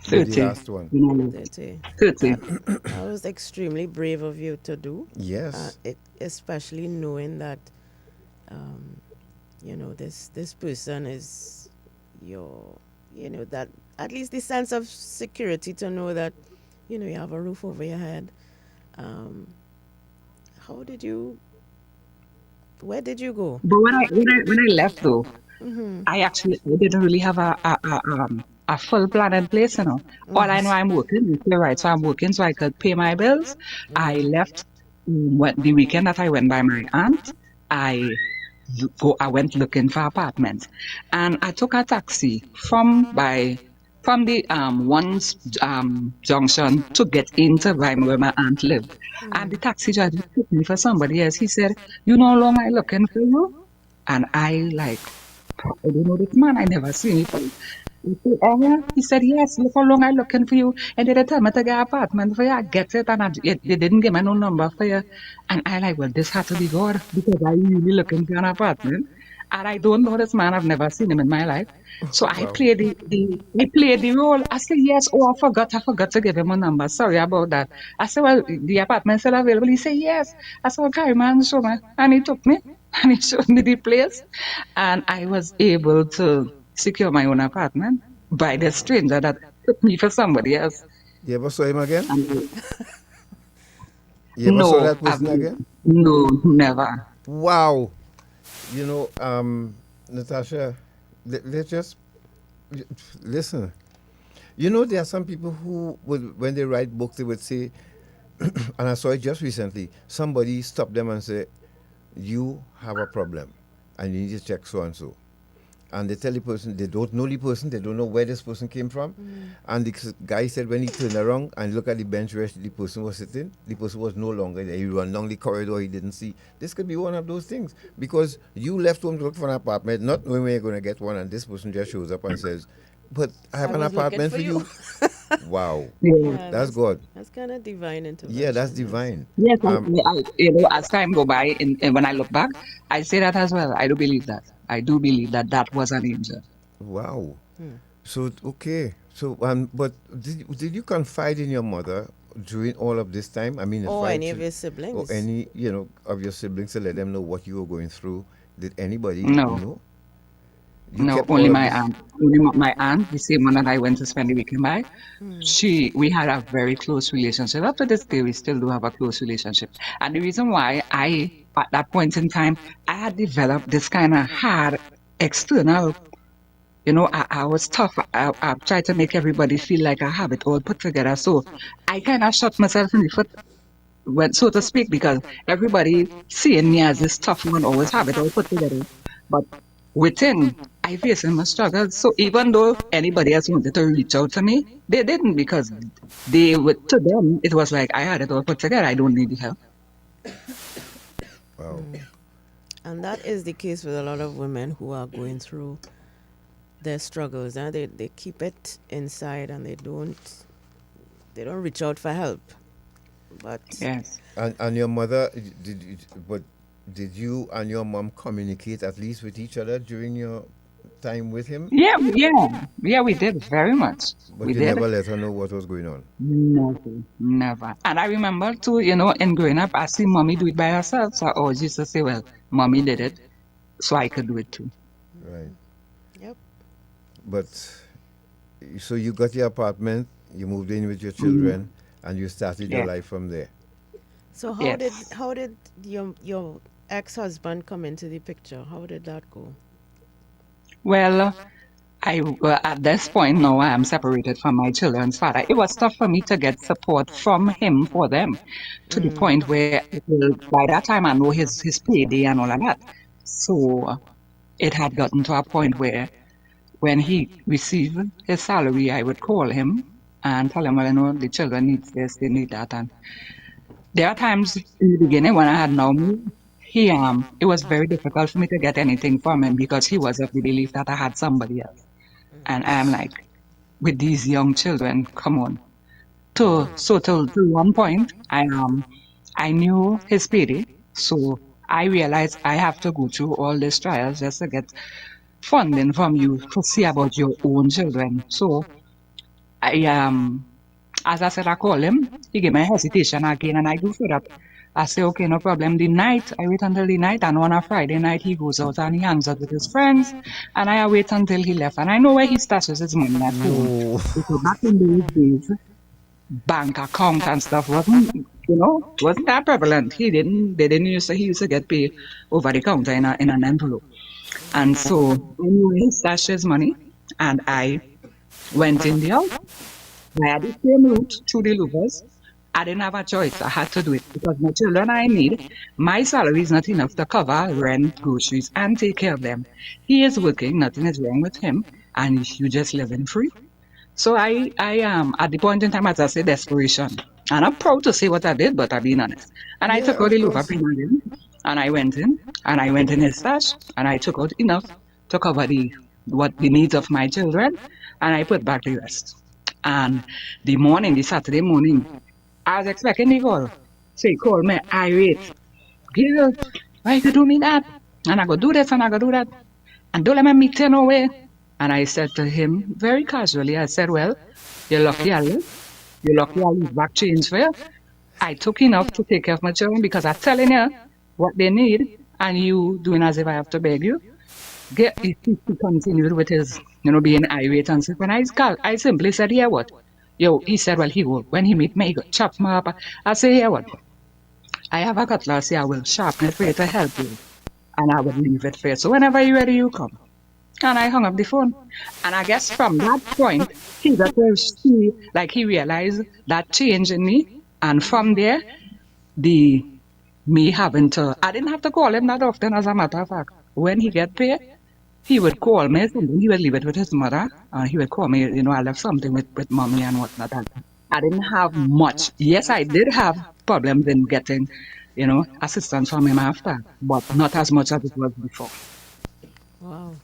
30. The last one. 30. 30. That was extremely brave of you to do. Yes. Especially knowing that, this person is that at least the sense of security to know that, you have a roof over your head. Where did you go? But when I left though, Mm-hmm. I didn't really have a full plan in place, All I know, I'm working. You're right, so I'm working so I could pay my bills. I left the weekend that I went by my aunt. I went looking for apartments, and I took a taxi from the junction to get into where my aunt lived. And the taxi driver took me for somebody else. He said, "You know how long I looking for you?" And I I don't know this man. I never seen him before. He said, "Yes, look how long I looking for you." And they tell me to get an apartment for you. I get it, and they didn't give me no number for you. And I well, this had to be God because I really looking for an apartment. And I don't know this man. I've never seen him in my life. So I played the role. I said, "Yes, I forgot to give him a number. Sorry about that." I said, "Well, the apartment's still available." He said, "Yes." I said, "Well, carry man, show me." And he took me and he showed me the place. And I was able to secure my own apartment by the stranger that took me for somebody else. You ever saw him again? You ever No, saw that person again? No, never. Wow. Natasha, let's just listen. There are some people who would, when they write books, they would say, and I saw it just recently, somebody stopped them and said, "You have a problem and you need to check so and so." And they tell the person, they don't know the person, they don't know where this person came from. And the guy said when he turned around and looked at the bench where the person was sitting, the person was no longer there. He ran down the corridor, he didn't see. This could be one of those things. Because you left home to look for an apartment, not knowing where you're going to get one, and this person just shows up and says, "But I have an apartment for you." Wow. Yeah, that's good. That's kind of divine intervention. Yeah, that's divine. Yes, as time go by, and when I look back, I say that as well. I do believe that. I do believe that was an angel. Wow. So, okay. So, but did you confide in your mother during all of this time? I mean, or any of your siblings? Or any, of your siblings to let them know what you were going through? Did anybody know? No, only my aunt. Only my aunt, the same one that I went to spend the weekend by. We had a very close relationship. Up to this day, we still do have a close relationship. And the reason why at that point in time, I had developed this kind of hard external, I was tough. I tried to make everybody feel like I have it all put together. So I kind of shot myself in the foot, so to speak, because everybody seeing me as this tough one, always have it all put together. But within, I faced my struggles. So even though anybody else wanted to reach out to me, they didn't, because to them, it was like I had it all put together. I don't need the help. Wow. And that is the case with a lot of women who are going through their struggles. They keep it inside and they don't reach out for help. But yes. And your mother, did you and your mom communicate at least with each other during your time with him? Yeah, we did very much. But you never let her know what was going on? Never. And I remember too, in growing up, I see mommy do it by herself. So I always used to say, well, mommy did it, so I could do it too. Right. Yep. But, so you got your apartment, you moved in with your children, and you started your life from there. So how did your ex-husband come into the picture? How did that go? Well, at this point now I am separated from my children's father. It was tough for me to get support from him for them, to the point where by that time I know his payday and all of that. So it had gotten to a point where when he received his salary, I would call him and tell him, well, you know, the children need this, they need that. And there are times in the beginning when I had no money, it was very difficult for me to get anything from him because he was of the belief that I had somebody else. And I'm like, with these young children, come on. So till one point, I knew his payday, so I realized I have to go through all these trials just to get funding from you to see about your own children. So as I said, I call him. He gave me hesitation again, and I do for that. I say, okay, no problem. The night, I wait until the night, and on a Friday night, he goes out and he hangs out with his friends, and I wait until he left. And I know where he stashes his money at home. Because back in those days, bank account and stuff wasn't that prevalent. He used to get paid over the counter in an envelope. And so I knew where he stashed his money, and I went in the house. I had the same route through the louvers. I didn't have a choice. I had to do it because my children I need, my salary is not enough to cover rent, groceries, and take care of them. He is working, nothing is wrong with him, and you just living free. So I am at the point in time, as I say, desperation. And I'm proud to say what I did, but I'm being honest. And I took out the loafer premium, and I went in his stash, and I took out enough to cover the needs of my children, and I put back the rest. And the Saturday morning, I was expecting the call. So he called me irate. Girl, why you do me that? And I go do this and I go do that. And don't let me meet you no way. And I said to him very casually, I said, well, you're lucky I live. You're lucky I leave back change for you. I took enough to take care of my children because I'm telling you what they need and you doing as if I have to beg you. He continued with his, being irate and stuff. When I simply said, yeah, what? He said, well, he will. When he meet me, he go chop me up. I say, yeah, what? I have a cutlass here. I will sharpen it for you to help you. And I will leave it for you. So whenever you're ready, you come. And I hung up the phone. And I guess from that point, he realized that change in me. And from there, I didn't have to call him that often, as a matter of fact. When he get paid, he would call me, he would leave it with his mother, and he would call me, I left something with mommy and whatnot. I didn't have much. Yes, I did have problems in getting, assistance from him after, but not as much as it was before. Wow.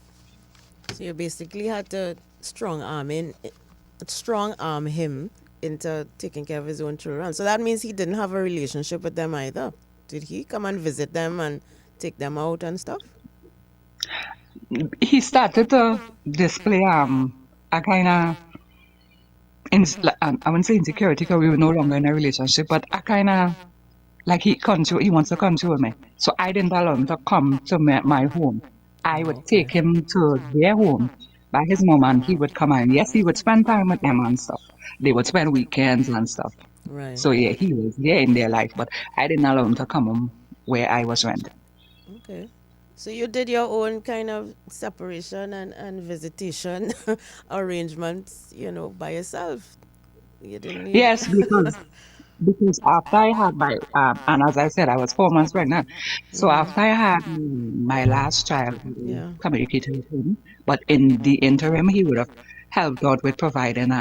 So you basically had to strong arm him into taking care of his own children. So that means he didn't have a relationship with them either. Did he come and visit them and take them out and stuff? He started to display a kind of, I wouldn't say insecurity because we were no longer in a relationship, but a kind of, like he wants to control me. So I didn't allow him to come to my home. I would take him to their home by his mom and he would come and yes, he would spend time with them and stuff. They would spend weekends and stuff. Right. So yeah, he was there in their life, but I didn't allow him to come home where I was renting. Okay. So you did your own kind of separation and visitation arrangements, by yourself. You didn't need... Yes, because after I had and as I said, I was 4 months pregnant. So after I had my last child, communicated with him. But in the interim, he would have helped out with providing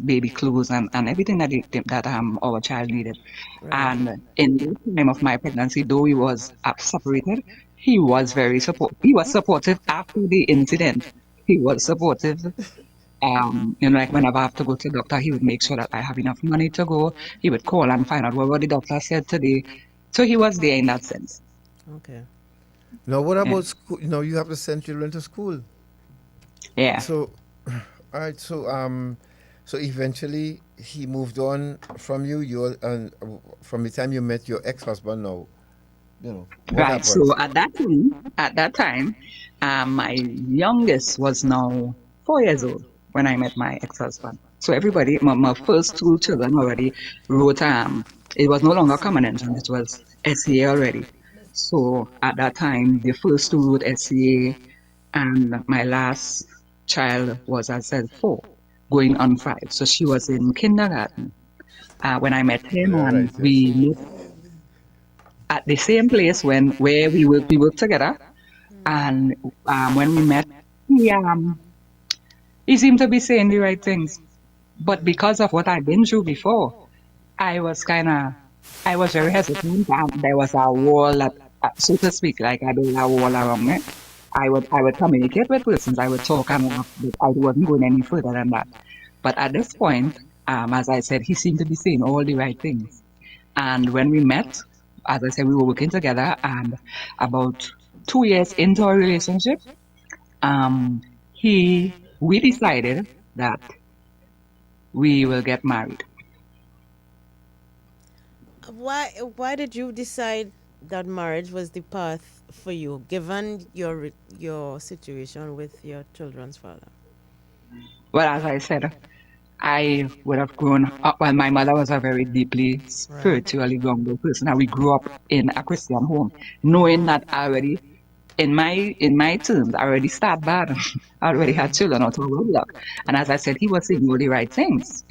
baby clothes and everything that our child needed. Right. And in the time of my pregnancy, though we was separated, he was very supportive. He was supportive after the incident. He was supportive. Like whenever I have to go to the doctor, he would make sure that I have enough money to go. He would call and find out what the doctor said today. So he was there in that sense. Okay. Now, what about school? You have to send children to school. Yeah. So, all right. So eventually he moved on from you. And from the time you met your ex-husband now. Right. So at that time, my youngest was now 4 years old when I met my ex-husband. So everybody, my first 2 children already wrote, it was no longer common entrance, it was SCA already. So at that time, the first 2 wrote SCA, And my last child was, as I said, 4, going on 5. So she was in kindergarten when I met him, All and right, we yes. met at the same place where we worked together. And when we met, he seemed to be saying the right things. But because of what I've been through before, I was very hesitant, and there was a wall, so to speak, like I built a wall around me. I would communicate with persons, I would talk and laugh, but I wasn't going any further than that. But at this point, as I said, he seemed to be saying all the right things. And when we met, as I said, we were working together, and about 2 years into our relationship, um, we decided that we will get married. Why did you decide that marriage was the path for you, given your situation with your children's father? Well, as I said, I would have grown up. Well, my mother was a very deeply spiritually grounded person, and we grew up in a Christian home, knowing that already in my terms, I already started bad. I already had children out of wedlock. And as I said, he was saying all the right things,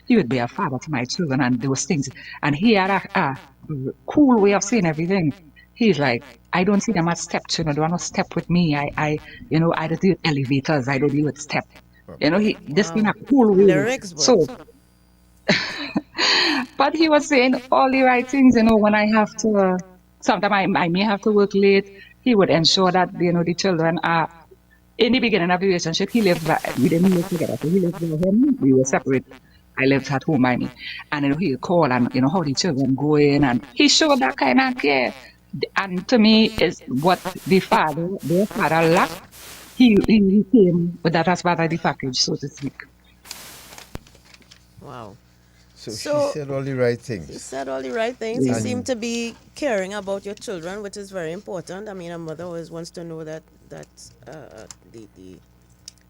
He would be a father to my children and those things. And he had a cool way of saying everything. He's like, I don't see them as stepchildren. They want to step with me. I don't deal with elevators. I don't deal with step. This in a cool way. Lyrics, bro. So, but he was saying all the right things, when I have to, sometimes I may have to work late. He would ensure that, the children are, in the beginning of the relationship, we didn't live together. So he lived with him, we were separate. I lived at home by me. And he'd call and, how the children going. And he showed that kind of care. And to me, is what their father lacked. He came with that as part of the package, so to speak. Wow. So she said all the right things. She said all the right things. He seemed to be caring about your children, which is very important. I mean, a mother always wants to know that the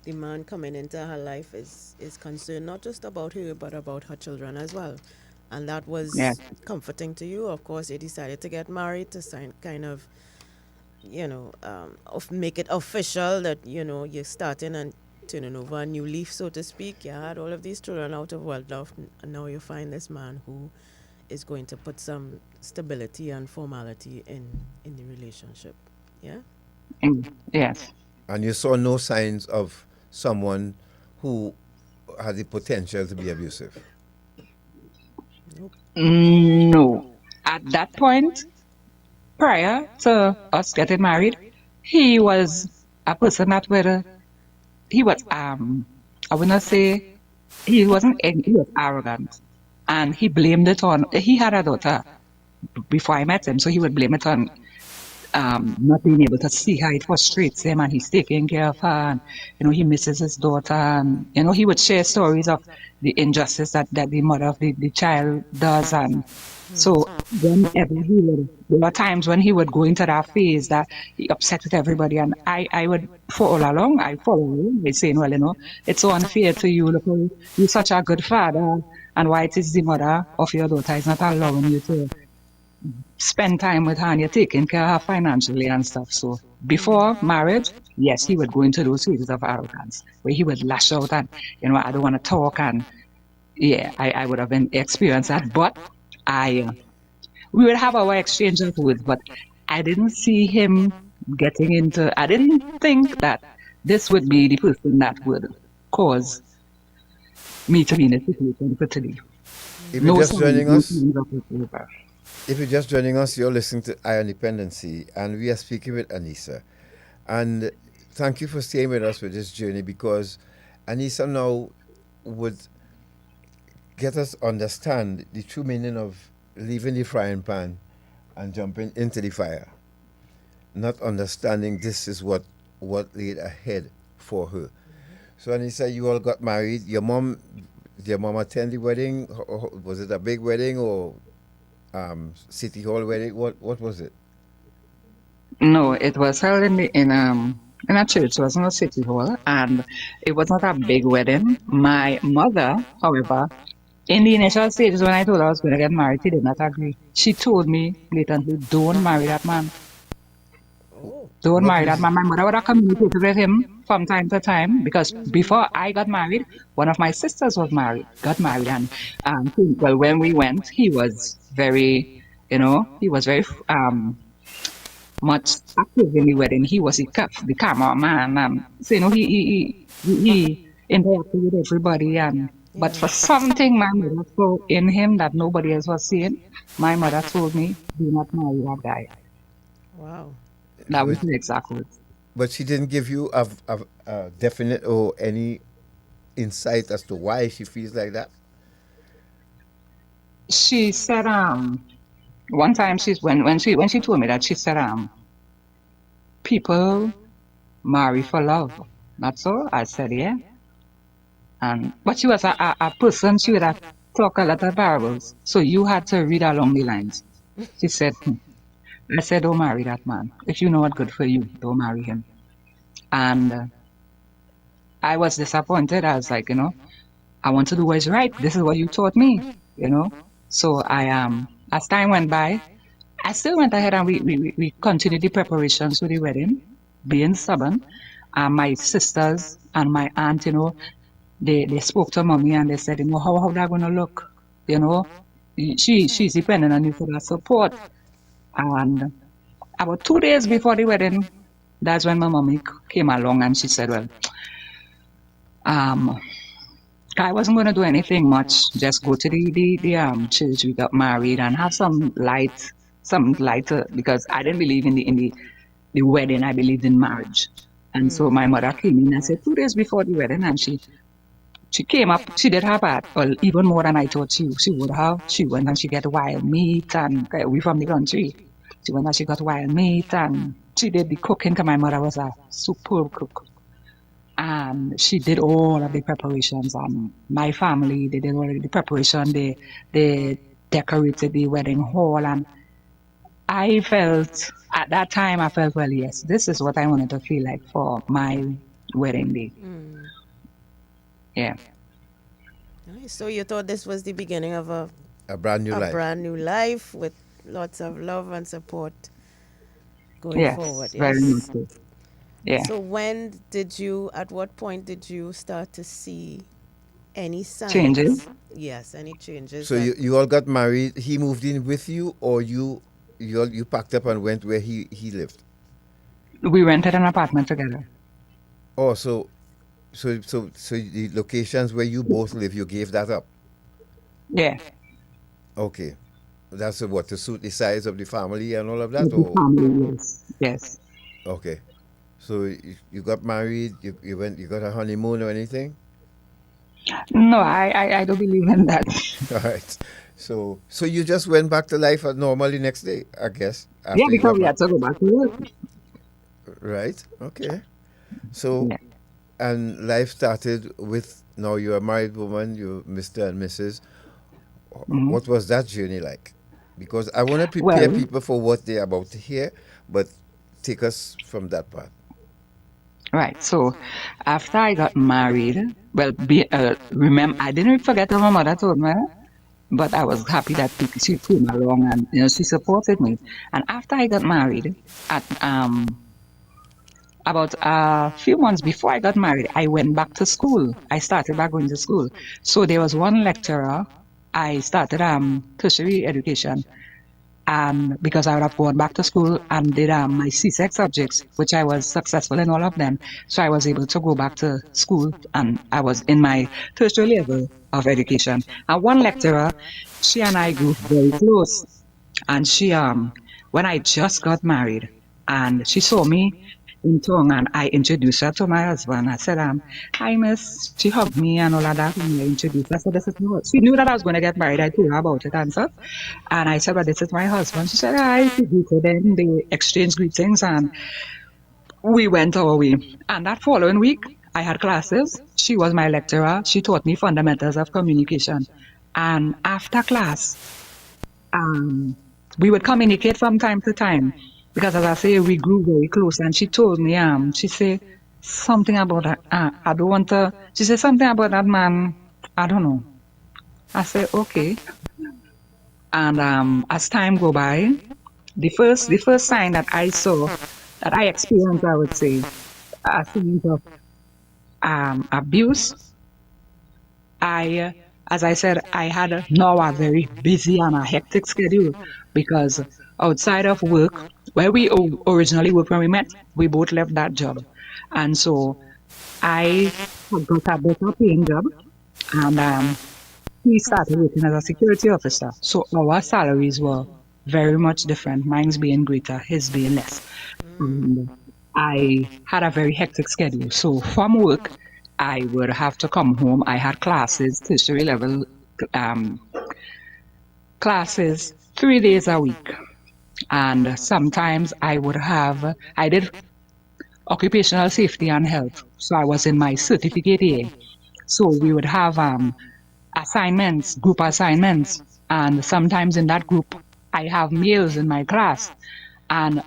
man coming into her life is concerned not just about her, but about her children as well. And that was comforting to you. Of course, you decided to get married to sign kind of, make it official that, you're starting and turning over a new leaf, so to speak. You had all of these children out of wedlock, and now you find this man who is going to put some stability and formality in the relationship. Yeah? Yes. And you saw no signs of someone who had the potential to be abusive? No. At that point, prior to us getting married, he was a person that he was, I would not say, he was arrogant. And he blamed it on, he had a daughter before I met him, so he would blame it on not being able to see her. It frustrates him, and he's taking care of her, and, he misses his daughter, and, he would share stories of the injustice that the mother of the child does, and so whenever there were times when he would go into that phase that he upset with everybody, and I would follow along by saying, well, it's so unfair to you. Look, you're such a good father, and why it is the mother of your daughter is not allowing you to spend time with her, and you're taking care of her financially and stuff. So before marriage, yes, he would go into those phases of arrogance where he would lash out and, I don't want to talk, and I would have experienced that, but we would have our exchange of words, but I didn't see him I didn't think that this would be the person that would cause me to be in a situation to leave. If you're just joining us, you're listening to Iron Dependency, and we are speaking with Aneesa. And thank you for staying with us with this journey, because Aneesa now would get us understand the true meaning of leaving the frying pan and jumping into the fire. Not understanding this is what laid ahead for her. So Aneesa, you all got married. Did your mom attend the wedding? Was it a big wedding or city hall wedding? What was it? No, it was held in a church. It wasn't a city hall, and it was not a big wedding. My mother, however, in the initial stages when I told her I was going to get married, she did not agree. She told me blatantly, don't marry that man. Don't marry that man. My mother would have communicated with him from time to time because before I got married, one of my sisters got married, and well, when we went, he was very, he was very much active in the wedding. He was the cameraman, and so he interacted with everybody, and but for something my mother saw in him that nobody else was seeing, my mother told me, "Do not marry that guy." Wow. That was the exact words. But she didn't give you a definite or any insight as to why she feels like that? She said, one time when she told me that, she said, people marry for love. Not so? I said, yeah. But she was a person, she would have talked a lot of parables. So you had to read along the lines. She said, I said, don't marry that man. If you know what's good for you, don't marry him. And I was disappointed. I was like, I want to do what's right. This is what you taught me, So as time went by, I still went ahead and we continued the preparations for the wedding, being stubborn. My sisters and my aunt, they spoke to mommy and they said, how that going to look? She's depending on you for that support. And about 2 days before the wedding, that's when my mommy came along and she said, well, I wasn't going to do anything much, just go to the church we got married and have some light, because I didn't believe in the wedding, I believed in marriage. And so my mother came in and said 2 days before the wedding, and she came up, she did her part, well, even more than I thought she would have. She went and she got wild meat, and we from the country. She went and she got wild meat, and she did the cooking, because my mother was a superb cook. And she did all of the preparations, and my family, they did all of the preparation. They decorated the wedding hall, and I felt, at that time, well, yes, this is what I wanted to feel like for my wedding day. Yeah. Nice. So you thought this was the beginning of a brand new life. A brand new life with lots of love and support going forward. Yes, very much so. Yeah. So at what point did you start to see any signs? Changes? Yes, any changes. So you all got married, he moved in with you, or you packed up and went where he lived? We rented an apartment together. Oh, so the locations where you both live, you gave that up? Yeah. Okay. That's what, to suit the size of the family and all of that? Family, yes. Okay. So you got married, you got a honeymoon or anything? No, I don't believe in that. All right. So you just went back to life as normal the next day, I guess? Yeah, because we had to go back to work. Right. Okay. So, and life started with, now you're a married woman, you're Mr. and Mrs. What was that journey like? Because I want to prepare people for what they're about to hear, but take us from that part. Right. So after I got married, remember, I didn't forget what my mother told me, but I was happy that she came along and she supported me. And after I got married, at about a few months before I got married, I went back to school. I started back going to school. So there was one lecturer. I started tertiary education. Because I would have gone back to school and did my C-Sec subjects, which I was successful in all of them. So I was able to go back to school, and I was in my tertiary level of education. And one lecturer, she and I grew very close. And she, when I just got married, and she saw me in town, and I introduced her to my husband. I said, hi, miss. She hugged me and all of that, and I introduced her. I said, this is my husband. She knew that I was going to get married. I told her about it and stuff. And I said, well, this is my husband. She said, hi. She greeted them. They exchanged greetings, and we went our way. And that following week, I had classes. She was my lecturer. She taught me fundamentals of communication. And after class, we would communicate from time to time. Because as I say, we grew very close, and she told me, she said something about that. I don't want to. She said something about that man. I don't know. I said okay. And as time go by, the first sign that I saw that I experienced, I would say, a sense of abuse. As I said, I had now a very busy and a hectic schedule because outside of work, where we originally worked when we met, we both left that job. And so I got a better paying job, and he started working as a security officer. So our salaries were very much different, mine's being greater, his being less. And I had a very hectic schedule. So from work, I would have to come home. I had classes, tertiary level classes, 3 days a week. And sometimes I did occupational safety and health. So I was in my certificate year. So we would have assignments, group assignments. And sometimes in that group, I have males in my class. And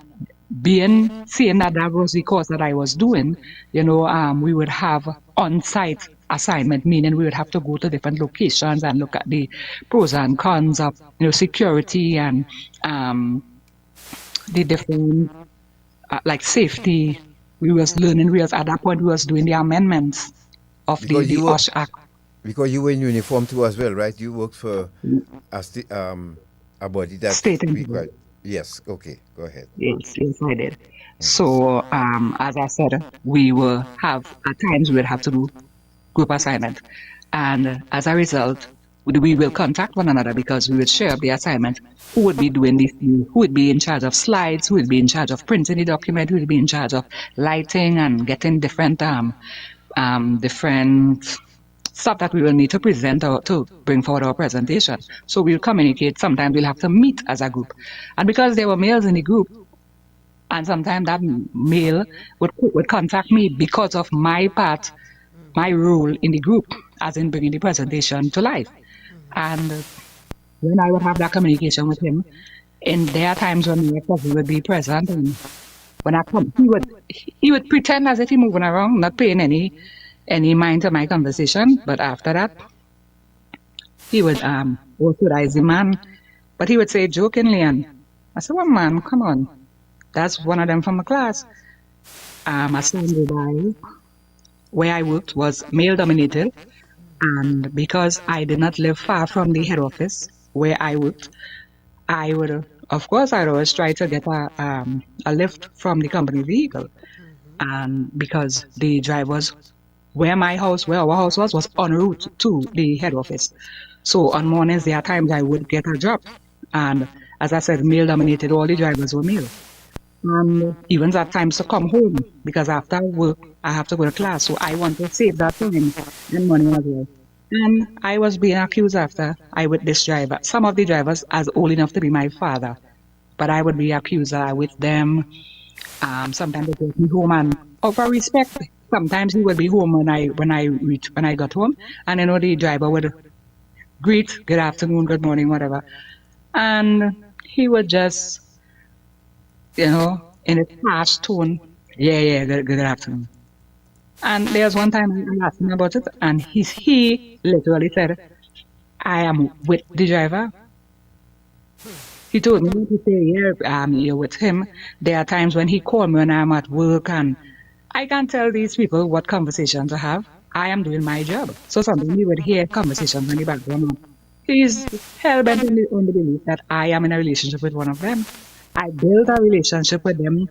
seeing that was the course that I was doing, we would have on-site assignment, meaning we would have to go to different locations and look at the pros and cons of, security and the different, like safety. We was learning, at that point we was doing the amendments of the OSH Act. Because you were in uniform too as well, right? You worked for a body that... State Yes, okay, go ahead. Yes, I did. So, as I said, at times we would have to do group assignment. And as a result, we will contact one another because we would share the assignment. Who would be doing this? Who would be in charge of slides? Who would be in charge of printing the document? Who would be in charge of lighting and getting different stuff that we will need to present or to bring forward our presentation. So we'll communicate. Sometimes we'll have to meet as a group. And because there were males in the group, and sometimes that male would contact me because of my role in the group, as in bringing the presentation to life. And when I would have that communication with him, and there are times when my cousin would be present, and when I come, he would pretend as if he's moving around, not paying any mind to my conversation. But after that, he would authorize the man, but he would say jokingly, and I said, well, man, come on, that's one of them from the class. A Sunday by where I worked was male dominated, and because I did not live far from the head office where I worked, I would, of course, I'd always try to get a lift from the company vehicle, and because the drivers where our house was en route to the head office. So on mornings, there are times I would get a drop. And as I said, male dominated, all the drivers were male. And even at times to come home, because after work, I have to go to class. So I want to save that time and money as well. And I was being accused after I with this driver. Some of the drivers as old enough to be my father, but I would be accused with them. Sometimes they take me home, and out of respect, sometimes he would be home when I got home, and the driver would greet, good afternoon, good morning, whatever, and he would just, in a harsh tone, good afternoon. And there was one time I asked him about it, and he literally said, I am with the driver. He told me to say, you're with him. There are times when he called me when I'm at work, and I can't tell these people what conversation to have. I am doing my job. So sometimes you would hear conversations in the background. He's hell-bent on the belief that I am in a relationship with one of them. I built a relationship with them,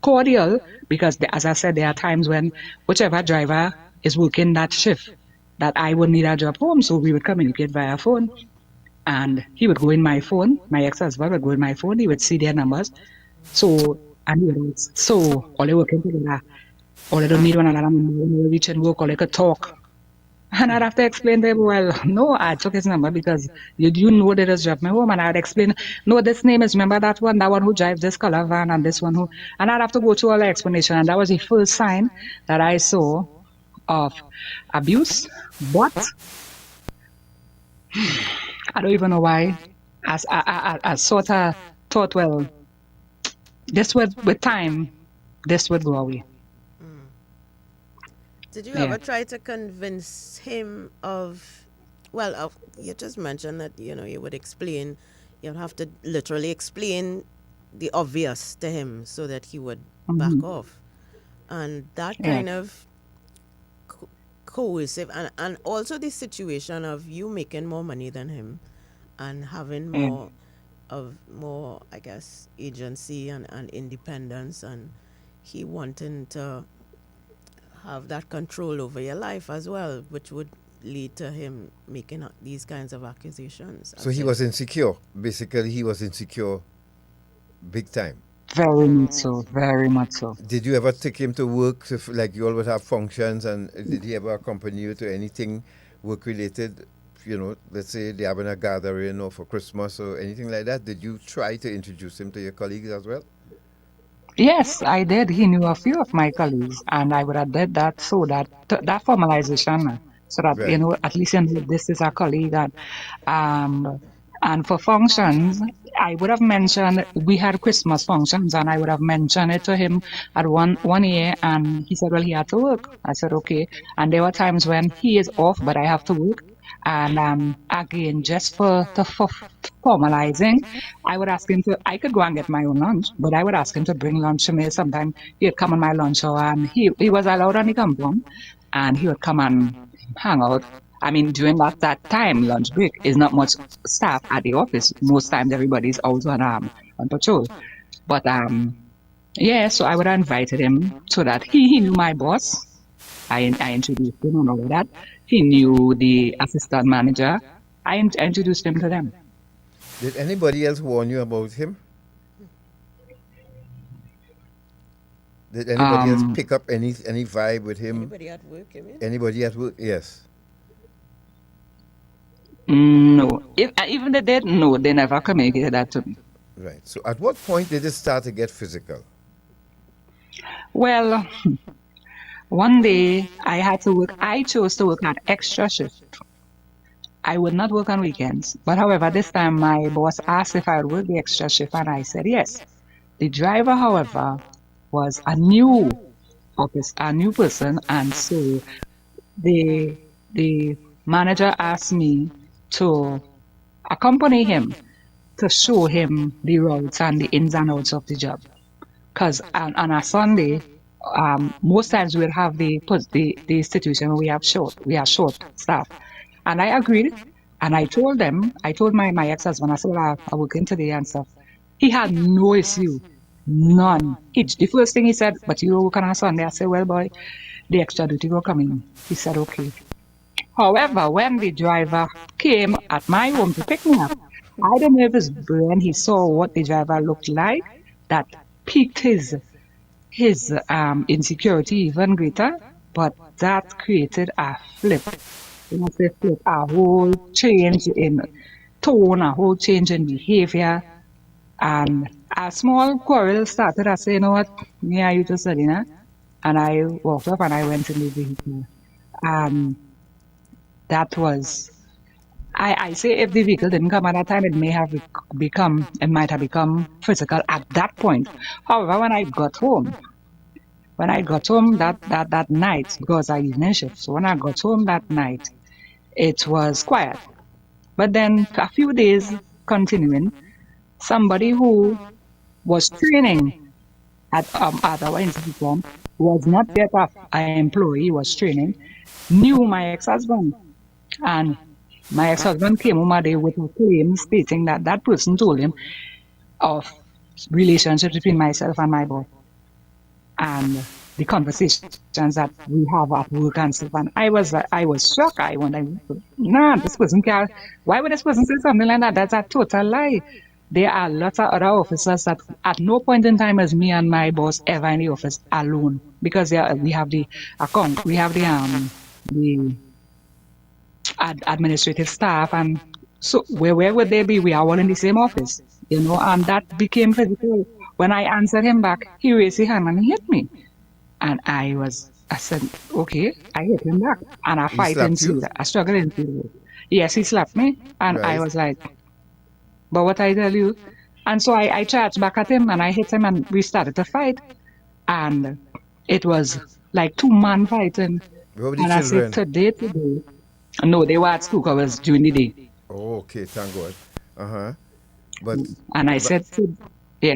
cordial, because as I said, there are times when whichever driver is working that shift, that I would need a job home, so we would communicate via phone. And he would go in my phone, my ex-husband would go in my phone, he would see their numbers. So, and he would ask, so, all they working together, all they don't need one another, when they reach and work, all they could talk. And I'd have to explain to him, well, no, I took his number because you know they just dropped me home. And I'd explain, no, this name is, remember that one who drives this color van, and this one who, and I'd have to go through all the explanation. And that was the first sign that I saw of abuse. But I don't even know why. I sort of thought, well, with time, this would go away. Did you ever try to convince him of, you just mentioned that, you would explain, you'd have to literally explain the obvious to him so that he would Mhm. back off. And that Yeah. kind of coercive, and also the situation of you making more money than him and having Yeah. more, I guess, agency and independence, and he wanting to have that control over your life as well, which would lead to him making these kinds of accusations. So he was insecure. Basically, he was insecure big time. Very much so. Very much so. Did you ever take him to work? Like you all would have functions, and did he ever accompany you to anything work related? You know, let's say they're having a gathering or for Christmas or anything like that. Did you try to introduce him to your colleagues as well? Yes, I did. He knew a few of my colleagues, and I would have did that so that that formalization, so that Right. at least this is a colleague, and for functions, I would have mentioned we had Christmas functions, and I would have mentioned it to him at one year, and he said, well, he had to work. I said, okay, and there were times when he is off, but I have to work. And again, just for formalizing, I would ask him to, I could go and get my own lunch, but I would ask him to bring lunch to me. Sometimes he'd come on my lunch hour, and he was allowed on the compound, and he would come and hang out. I mean, during that time, lunch break, is not much staff at the office. Most times everybody's out on patrol. But yeah, so I would have invited him so that he knew my boss. I introduced him and all of that. He knew the assistant manager. I introduced him to them. Did anybody else warn you about him? Did anybody else pick up any vibe with him? Anybody at work, you mean? Anybody at work? Yes. No. Even they did, no, they never communicated that to me. Right. So at what point did it start to get physical? Well, one day I had to work. I chose to work an extra shift. I would not work on weekends. But however, this time my boss asked if I would work the extra shift, and I said yes. The driver, however, was a new person, and so the manager asked me to accompany him to show him the routes and the ins and outs of the job. Because on a Sunday, most times we'll have the institution where we have short staff. And I agreed, and I told my ex-husband, I said, well, I'm working today and stuff. He had no issue, none. The first thing he said, but you work on a Sunday. I said, well, boy, the extra duty will come in. He said, okay. However, when the driver came at my home to pick me up, I don't know if his brain, he saw what the driver looked like, that piqued his insecurity even greater, but that created a flip. When I say flip, a whole change in tone, a whole change in behavior, and a small quarrel started. I said, you know what, me and you just said, you know, and I walked up and I went in the vehicle. That was, I say if the vehicle didn't come at that time, it might have become physical at that point. However, when I got home that night, because I evening shift, so when I got home that night, it was quiet. But then a few days continuing, somebody who was training at our institution, was not yet an employee, was training, knew my ex-husband. And my ex-husband came home a day with a claim stating that that person told him of relationship between myself and my boss, and the conversations that we have at work and stuff. And I was shocked. I wondered, nah, this person can't. Why would this person say something like that? That's a total lie. There are lots of other officers that at no point in time is me and my boss ever in the office alone, because we have the account, we have the administrative staff, and so where would they be? We are all in the same office, you know, and that became physical. When I answered him back, he raised his hand and he hit me. And I said, okay, I hit him back. And I fight into that. I struggled into it. Yes, he slapped me. And right. I was like, but what I tell you? And so I charged back at him and I hit him and we started to fight. And it was like two-man fighting. Where were the and children? I said, today. No, they were at school because it was during the day. Oh, okay, thank God. But and I said, yeah.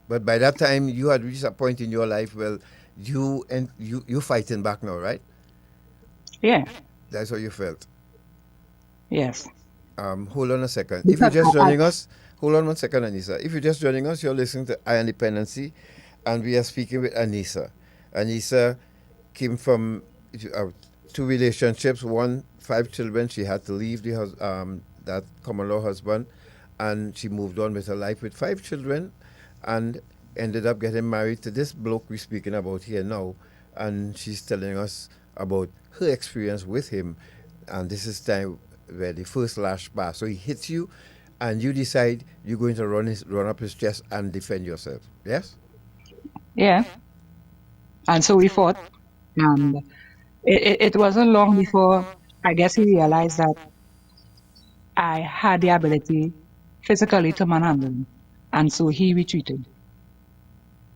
But by that time, you had reached a point in your life where you fighting back now, right? Yeah. That's how you felt. Yes. Hold on a second. If you're Because just joining us, hold on one second, Aneesa. If you're just joining us, you're listening to Iron Dependency, and we are speaking with Aneesa. Aneesa came from 2 relationships, 5 children. She had to leave that common law husband, and she moved on with her life with 5 children, and ended up getting married to this bloke we're speaking about here now. And she's telling us about her experience with him, and this is time where the first lash passed. So he hits you, and you decide you're going to run up his chest and defend yourself. Yes? Yeah. And so we fought. And it wasn't long before I guess he realized that I had the ability physically to manhandle him. And so he retreated.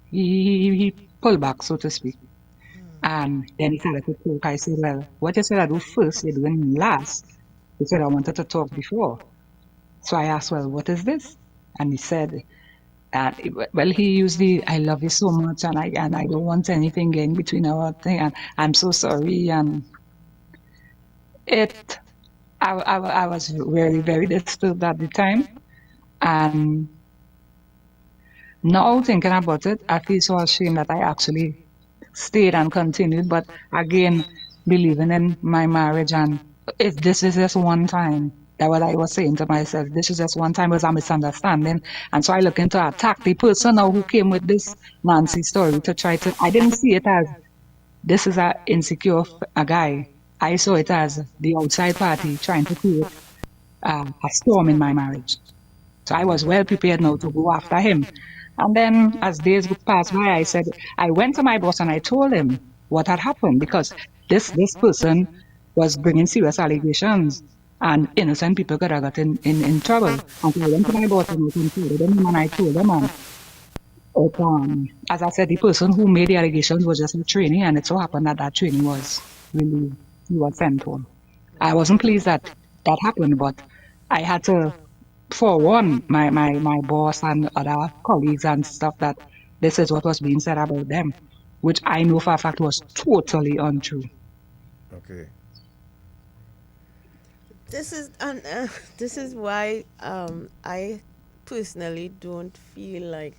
He pulled back, so to speak. And then he started to talk. I said, well, what you said I do first, you're doing last. He said, I wanted to talk before. So I asked, well, what is this? And he said, well, he used the "I love you so much, and I don't want anything getting between our thing, and I'm so sorry." And I was very, very disturbed at the time. And now thinking about it, I feel so ashamed that I actually stayed and continued. But again, believing in my marriage, and if this is just one time, that's what I was saying to myself. This is just one time, it was a misunderstanding. And so I look into attack the person now who came with this Nancy story to try to, I didn't see it as this is a insecure a guy. I saw it as the outside party trying to create a storm in my marriage. So I was well prepared now to go after him. And then as days passed by, I went to my boss and I told him what had happened, because this person was bringing serious allegations and innocent people could have got in trouble. And so I went to my boss and I told them, and I told them, as I said, the person who made the allegations was just a trainee, and it so happened that trainee was really, he was sent home. I wasn't pleased that happened, but I had to forewarn my boss and other colleagues and stuff that this is what was being said about them, which I know for a fact was totally untrue. Okay. This is why I personally don't feel like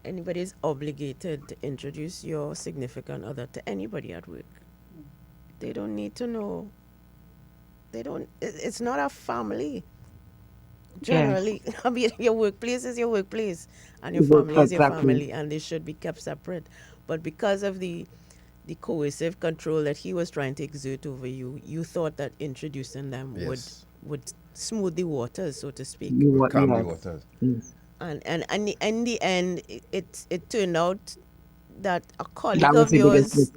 anybody is obligated to introduce your significant other to anybody at work. They don't need to know. It's not a family. Generally, yes. I mean, your workplace is your workplace, and your family is your family, and they should be kept separate. But because of the coercive control that he was trying to exert over you, you thought that introducing them would smooth the waters, so to speak. Calm the waters. Yes. And in the end, it turned out that a colleague of yours,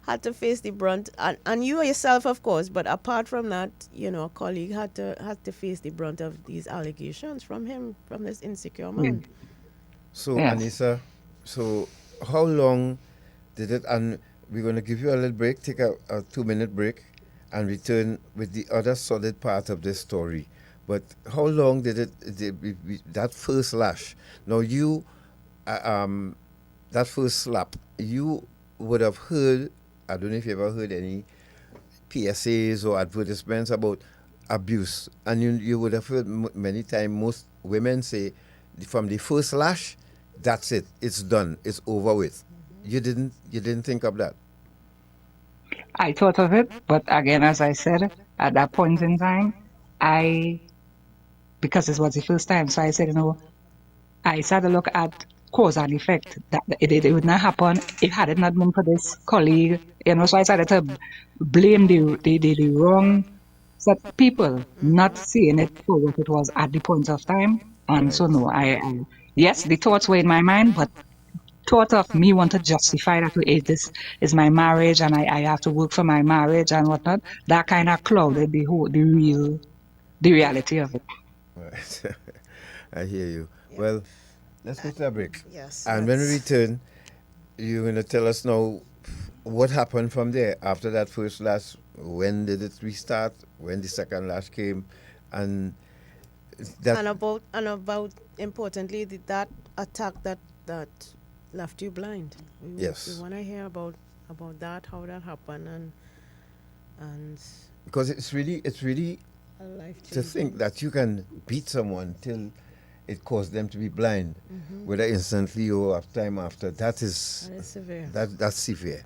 had to face the brunt, and you yourself, of course. But apart from that, a colleague had to face the brunt of these allegations from him, from this insecure man. So, Aneesa, how long did it? And we're going to give you a little break, take a 2-minute break, and return with the other solid part of this story. But how long did that first lash? Now you, that first slap, you would have heard, I don't know if you ever heard any PSAs or advertisements about abuse. And you would have heard many times most women say, from the first lash, that's it, it's done, it's over with. You didn't think of that? I thought of it, but again, as I said, at that point in time, because this was the first time, so I said, I started to look at cause and effect. That it would not happen if had it not been for this colleague. So I started to blame the wrong set people, not seeing it for what it was at the point of time. And so no, yes, the thoughts were in my mind, but thought of me want to justify that this is my marriage and I have to work for my marriage and whatnot, that kind of clouded the reality of it. Right. I hear you. Yeah. Well, let's go to a break. Yes. And when we return, you're going to tell us now what happened from there after that first lash. When did it restart? When the second lash came? And about importantly, that attack that left you blind. Yes. We want to hear about that, how that happened, and because it's really a life to think that you can beat someone till it caused them to be blind, whether instantly or time after. That is severe. That's severe.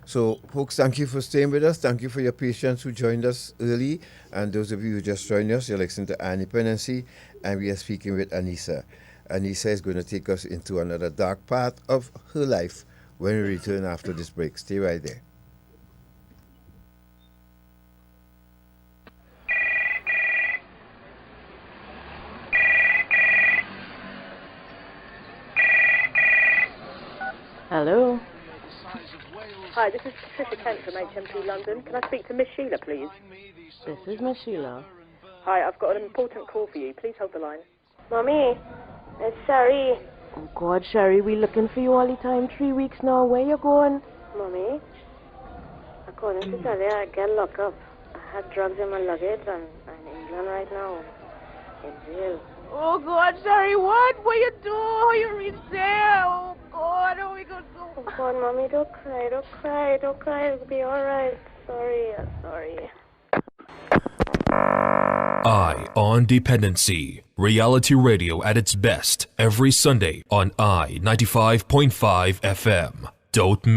So, folks, thank you for staying with us. Thank you for your patience who joined us early. And those of you who just joined us, you're listening to Our Dependency, and we are speaking with Aneesa. Aneesa is going to take us into another dark part of her life when we return after this break. Stay right there. Hello. Hi, this is Patricia Kent from HMP London. Can I speak to Miss Sheila, please? This is Miss Sheila. Hi, I've got an important call for you. Please hold the line. Mommy, it's Sherry. Oh, God, Sherry, we looking for you all the time. 3 weeks now. Where you going? Mommy, according to Sally, I get locked up. I had drugs in my luggage and I'm in England right now. In jail. Oh, God, Sherry, what? What you do? How you reach there? Oh, God, how we gonna do? Oh, God, Mommy, don't cry, don't cry, don't cry. It'll be all right. Sorry, I'm sorry. Eye on Dependency. Reality radio at its best every Sunday on I 95.5 FM. Don't miss.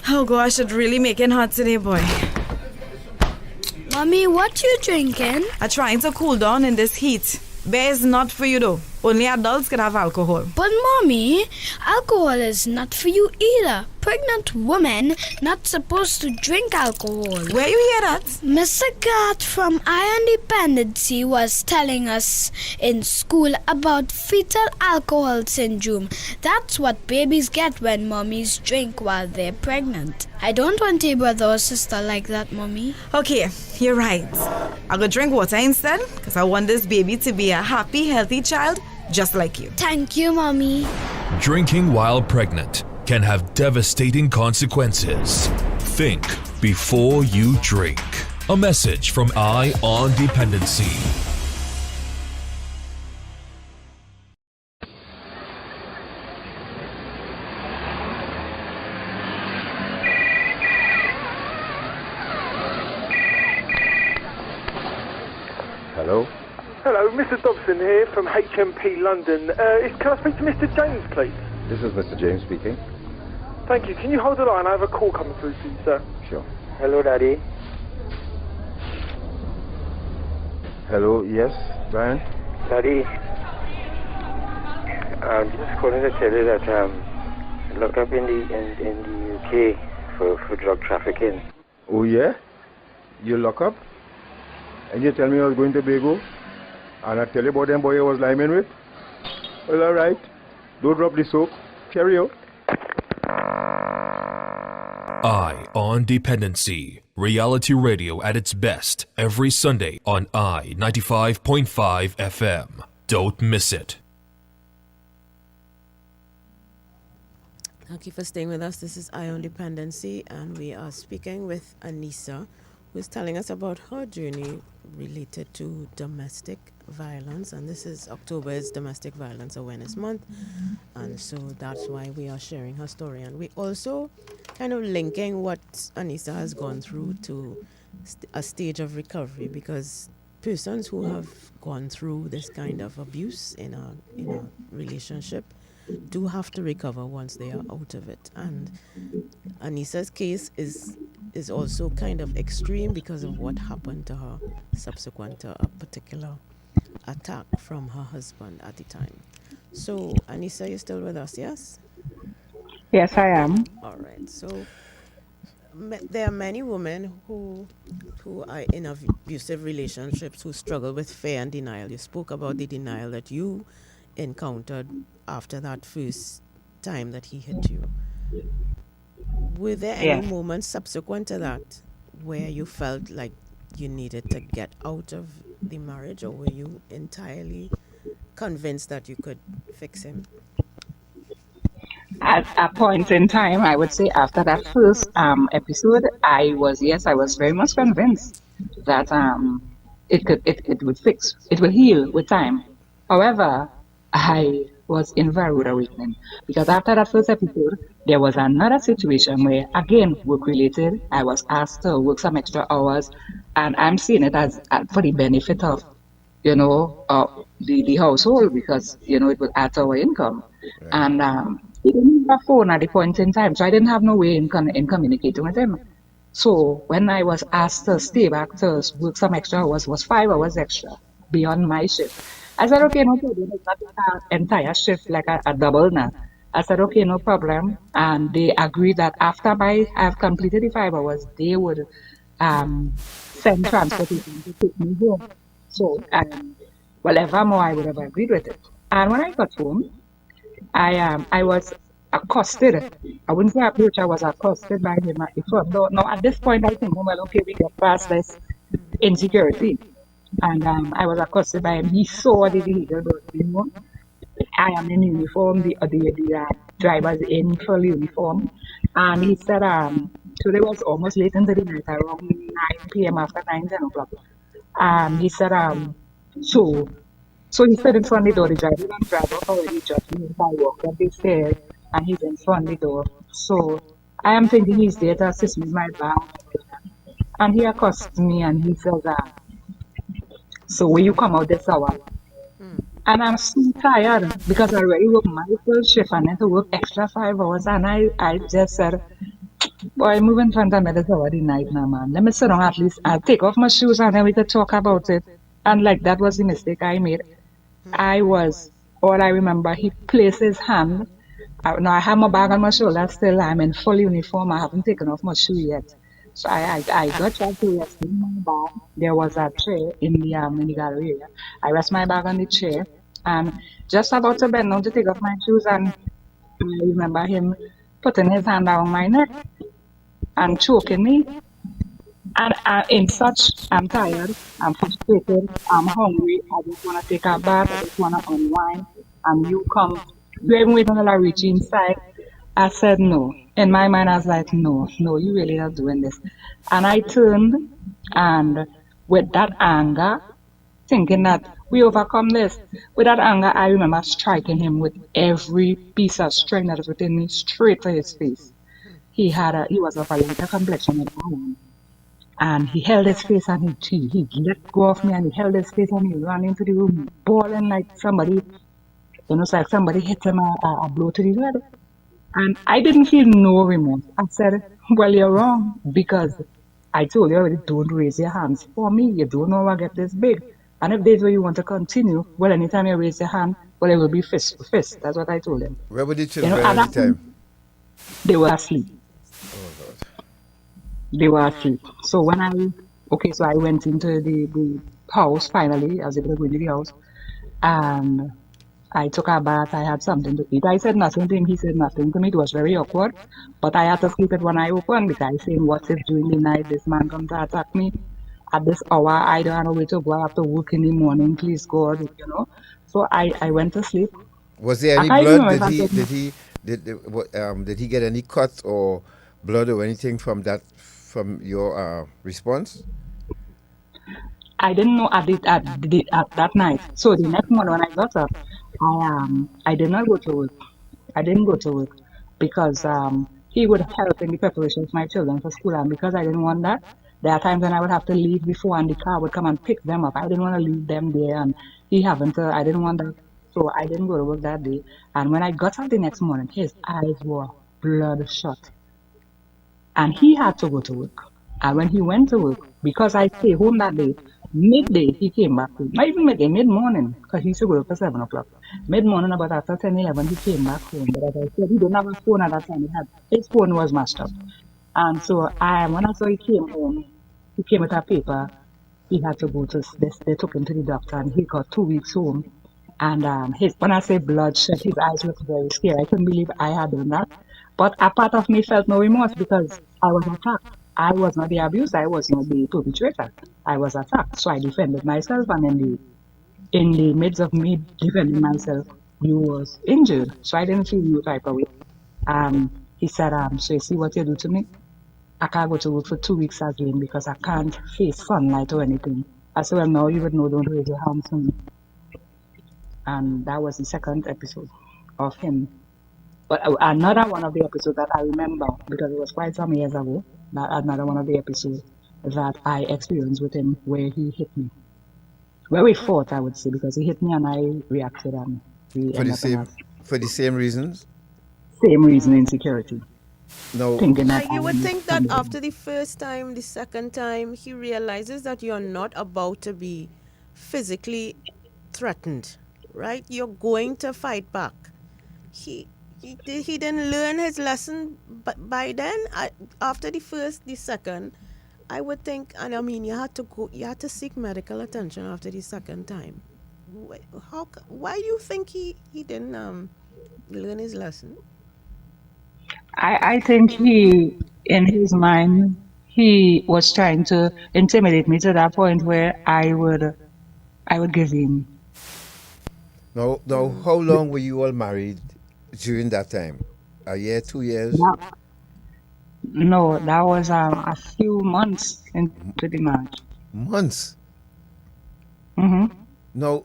Oh gosh, it's really making hot today, boy. Mommy, what you drinking? I'm trying to cool down in this heat. Beer is not for you though. Only adults can have alcohol. But Mommy, alcohol is not for you either. Pregnant women not supposed to drink alcohol. Where you hear that? Mr. Gart from Iron Dependency was telling us in school about fetal alcohol syndrome. That's what babies get when mommies drink while they're pregnant. I don't want a brother or sister like that, Mommy. Okay, you're right. I'll go drink water instead because I want this baby to be a happy, healthy child just like you. Thank you, Mommy. Drinking while pregnant can have devastating consequences. Think before you drink. A message from Eye on Dependency. Hello? Hello, Mr. Dobson here from HMP London. Can I speak to Mr. James, please? This is Mr. James speaking. Thank you. Can you hold the line? I have a call coming through to you, sir. Sure. Hello, Daddy. Hello, yes, Brian? Daddy, I'm just calling to tell you that look up in the UK for drug trafficking. Oh, yeah? You lock up? And you tell me I was going to Bago? And I tell you about them boy I was liming with? Well, all right. Don't drop the soap. Carry out. Eye on Dependency. Reality radio at its best every Sunday on I 95.5 FM. Don't miss it. Thank you for staying with us. This is Eye on Dependency, and we are speaking with Aneesa, who is telling us about her journey related to domestic violence. And this is October's Domestic Violence Awareness Month, and so that's why we are sharing her story. And we also kind of linking what Aneesa has gone through to a stage of recovery, because persons who have gone through this kind of abuse in a relationship do have to recover once they are out of it. And Aneesa's case is also kind of extreme because of what happened to her subsequent to a particular attack from her husband at the time. So, Aneesa, you're still with us, yes? Yes, I am. All right. So, there are many women who are in abusive relationships who struggle with fear and denial. You spoke about the denial that you encountered after that first time that he hit you. Were there any moments subsequent to that where you felt like you needed to get out of the marriage, or were you entirely convinced that you could fix him? At a point in time, I would say after that first episode, I was very much convinced. that it would fix, it will heal with time. However, I was in very rude awakening because after that first episode, there was another situation where again work related. I was asked to work some extra hours, and I'm seeing it as for the benefit of the household because it will add to our income. And he didn't have a phone at the point in time, so I didn't have no way in communicating with him. So when I was asked to stay back to work some extra hours, was 5 hours extra beyond my shift. I said, okay, no problem. It's not an entire shift like a double now. I said, okay, no problem. And they agreed that after I've completed the 5 hours, they would send transportation to take me home. So whatever more, I would have agreed with it. And when I got home, I was accosted. I wouldn't say approach, I was accosted by him at the front door. Now at this point I think, oh, well, okay, we get past this insecurity. And I was accosted by him. He saw the vehicle, I am in uniform, the driver's in full uniform. And he said, so it was almost late into the night, around 9 p.m. after 10 o'clock. He said, so he stood in front of the door. The driver and driver already just moved. I walked up the stairs and he's in front of the door. So I am thinking he's there to assist me with my bag. And he accosts me and he says, so will you come out this hour? And I'm so tired because I already worked my full shift and then to work extra 5 hours. And I just said, boy, move in front of me this hour the night now, man. Let me sit down at least. I'll take off my shoes and then we could talk about it. And like that was the mistake I made. All I remember, he placed his hand. Now I have my bag on my shoulder still. I'm in full uniform. I haven't taken off my shoe yet. So I got tried to rest in my bag. There was a chair in the gallery area. I rest my bag on the chair and just about to bend down to take off my shoes, and I remember him putting his hand around my neck and choking me. And I'm tired, I'm frustrated, I'm hungry, I just want to take a bath, I just want to unwind, and you come, you even wait until I reach inside. I said no. In my mind, I was like, no, you really are doing this. And I turned, and with that anger, thinking that we overcome this, with that anger, I remember striking him with every piece of string that was within me straight to his face. He was of a lighter complexion than I am. And he held his face and he let go of me and he held his face and he ran into the room bawling like somebody, it's like somebody hit him a blow to the head. And I didn't feel no remorse. I said, well, you're wrong because I told you already, don't raise your hands for me. You don't know I get this big. And if there's where you want to continue, well, anytime you raise your hand, well, it will be fist to fist. That's what I told him. Where were the children at the time? They were asleep. They were asleep. So so I went into the house finally, as if I was going to the house, and I took a bath. I had something to eat. I said nothing to him. He said nothing to me. It was very awkward, but I had to sleep it when I opened because I said, what if during the night this man comes to attack me at this hour? I don't have a way to go. I have to work in the morning. Please God, So I went to sleep. Was there any blood? Did he get any cuts or blood or anything from your response? I didn't know at that night. So the next morning when I got up, I did not go to work. I didn't go to work because he would help in the preparation of my children for school, and because I didn't want that, there are times when I would have to leave before and the car would come and pick them up. I didn't want to leave them there, and I didn't want that. So I didn't go to work that day. And when I got up the next morning, his eyes were bloodshot. And he had to go to work. And when he went to work, because I stayed home that day, midday he came back home. Not even midday, mid-morning, because he used to go up at 7 o'clock. Mid-morning, about after 10, 11, he came back home. But as I said, he didn't have a phone at that time. His phone was mashed up. And so when I saw he came home, he came with a paper. He had to go to, they took him to the doctor, and he got 2 weeks home. And when I say bloodshot, his eyes looked very scary. I couldn't believe I had done that. But a part of me felt no remorse because I was attacked. I was not the abuser. I was not the perpetrator. I was attacked. So I defended myself, and in the midst of me defending myself, he was injured. So I didn't feel no type of way. He said, so you see what you do to me? I can't go to work for 2 weeks again because I can't face sunlight or anything. I said, well, now you would know, don't raise your hands to me. And that was the second episode of him. But another one of the episodes that I remember, because it was quite some years ago, that another one of the episodes that I experienced with him where he hit me. Where we fought, I would say, because he hit me and I reacted and we For ended the up in a same reasons? same reason, insecurity. No. Thinking that You would think that after the first time, the second time, he realizes that you're not about to be physically threatened, right? You're going to fight back. He didn't learn his lesson, but by then, after the second, I would think, and I mean, you had to seek medical attention after the second time. Why do you think he didn't learn his lesson? I think he, in his mind, he was trying to intimidate me to that point where I would give in. Now, how long were you all married during that time? A year, 2 years? No, that was a few months into the marriage. Months? Mm-hmm. Now,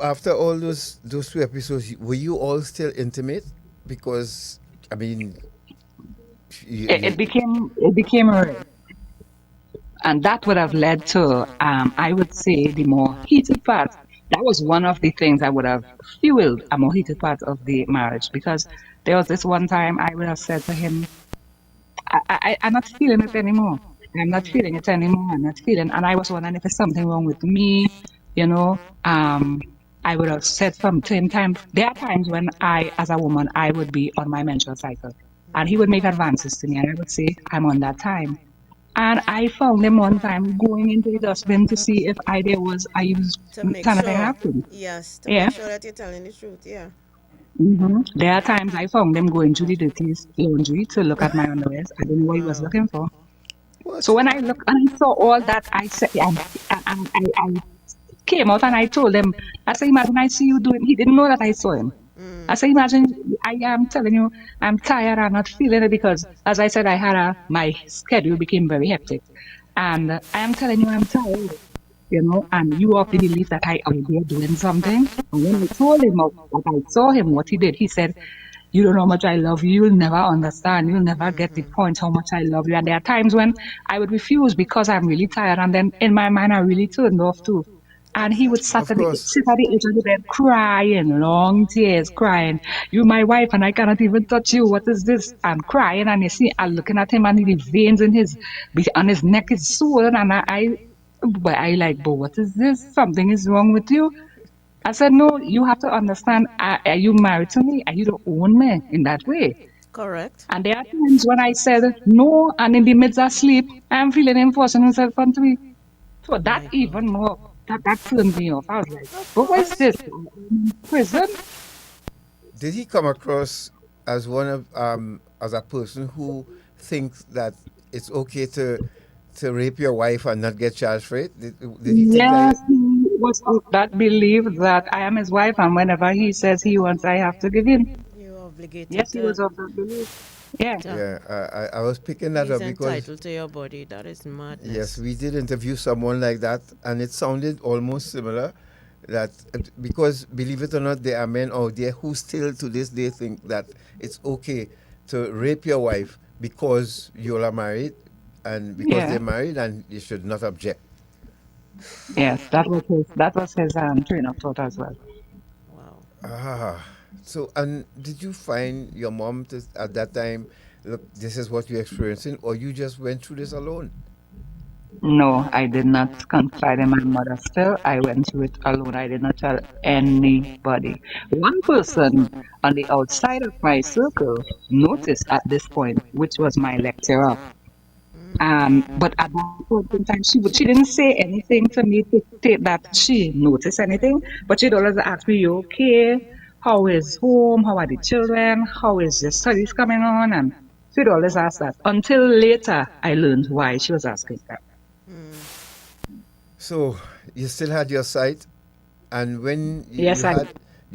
after all those 2 episodes, were you all still intimate? Because, I mean... It became rare. And that would have led to, I would say, the more heated part. That was one of the things that would have fueled a more heated part of the marriage. Because there was this one time I would have said to him, I'm not feeling it anymore. I'm not feeling it anymore. I'm not feeling, and I was wondering if there's something wrong with me, you know. I would have said from time. There are times when I, as a woman, I would be on my menstrual cycle, and he would make advances to me, and I would say, I'm on that time. And I found him one time going into the dustbin to see if I was to make kind of sure. happened. Yes, to Yeah. make sure that you're telling the truth. Yeah. Mm-hmm. There are times I found him going to the dirtiest laundry to look at my underwears. I don't know what he was looking for. So when I looked and I saw all that, I said, I came out and I told him, I said, imagine I see you doing. He didn't know that I saw him. I said, imagine, I am telling you, I'm tired, I'm not feeling it because, as I said, my schedule became very hectic. And I am telling you, I'm tired, you know, and you have to believe that I am there doing something. And when I told him what I saw him, what he did, he said, you don't know how much I love you, you'll never understand, you'll never get the point how much I love you. And there are times when I would refuse because I'm really tired, and then in my mind, I really turned off too. And he would sit at the edge of the bed crying, long tears, crying. You're my wife and I cannot even touch you. What is this? I'm crying, and you see, I'm looking at him and the veins on his neck is swollen, and but what is this? Something is wrong with you. I said, no, you have to understand, are you married to me? Are you the own me in that way? Correct. And there are times when I said no, and in the midst of sleep, I'm feeling him forcing himself onto me. So that even more, that turned me off. I was like, what is this? Prison? Did he come across as as a person who thinks that it's okay to rape your wife and not get charged for it? Did he think Yes, that? he was of that belief that I am his wife, and whenever he says he wants, I have to give in. You're obligated. Yes, he was of that belief. Yeah. Yeah, I was picking that up because... He's entitled to your body. That is madness. Yes, we did interview someone like that, and it sounded almost similar. That because, believe it or not, there are men out there who still to this day think that it's okay to rape your wife because you are married, and because they're married, and you should not object. Yes, that was his train of thought as well. Wow. So, and did you find your mom at that time, look, this is what you're experiencing, or you just went through this alone? No, I did not confide in my mother still. I went through it alone. I did not tell anybody. One person on the outside of my circle noticed at this point, which was my lecturer. But at that point in time, she didn't say anything to me to state that she noticed anything, but she'd always ask me, you okay? How is home? How are the children? How is your studies coming on? And she'd always ask that. Until later, I learned why she was asking that. So you still had your sight, and when you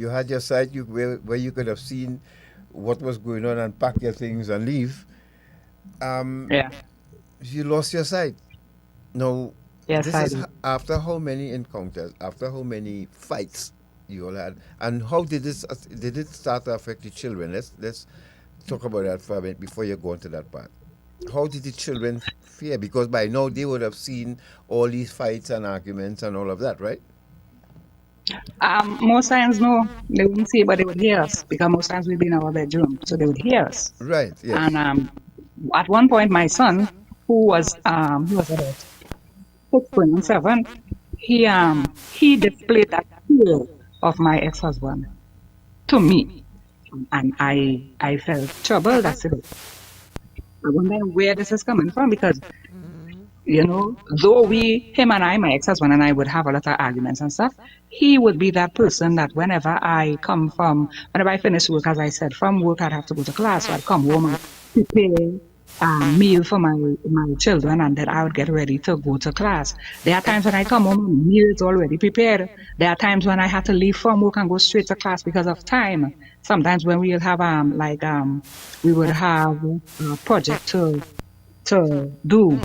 had your sight, where you could have seen what was going on and pack your things and leave. Yeah. You lost your sight. No, Yes, this I is did. after how many encounters, after how many fights you all had, and how did it start to affect the children? Let's talk about that for a minute before you go into that part. How did the children fear? Because by now they would have seen all these fights and arguments and all of that, right? Most times, no, they wouldn't see, but they would hear us because most times we'd be in our bedroom, so they would hear us. Right. Yes. And at one point, my son, he was about 6 going on 7, he displayed that fear of my ex-husband to me, and I felt troubled. I said, I wonder where this is coming from because though him and I, my ex-husband and I would have a lot of arguments and stuff, he would be that person that whenever I finish work, as I said, from work, I'd have to go to class. So I'd come home and prepare a meal for my children, and then I would get ready to go to class. There are times when I come home and meal is already prepared. There are times when I had to leave from work and go straight to class because of time. Sometimes when we would have we would have a project to do.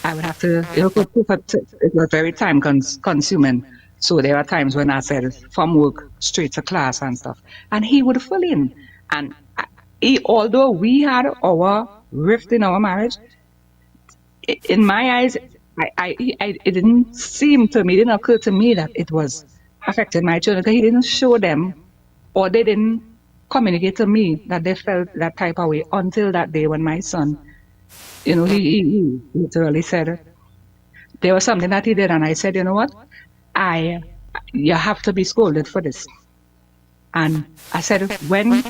I would have to, it was very time consuming. So there are times when I said from work straight to class and stuff. And he would fill in. And although we had our rift in our marriage, in my eyes, it didn't seem to me, it didn't occur to me that it was affecting my children because he didn't show them or they didn't communicate to me that they felt that type of way until that day when my son, he literally said there was something that he did, and I said, you know what, you have to be scolded for this. And I said, when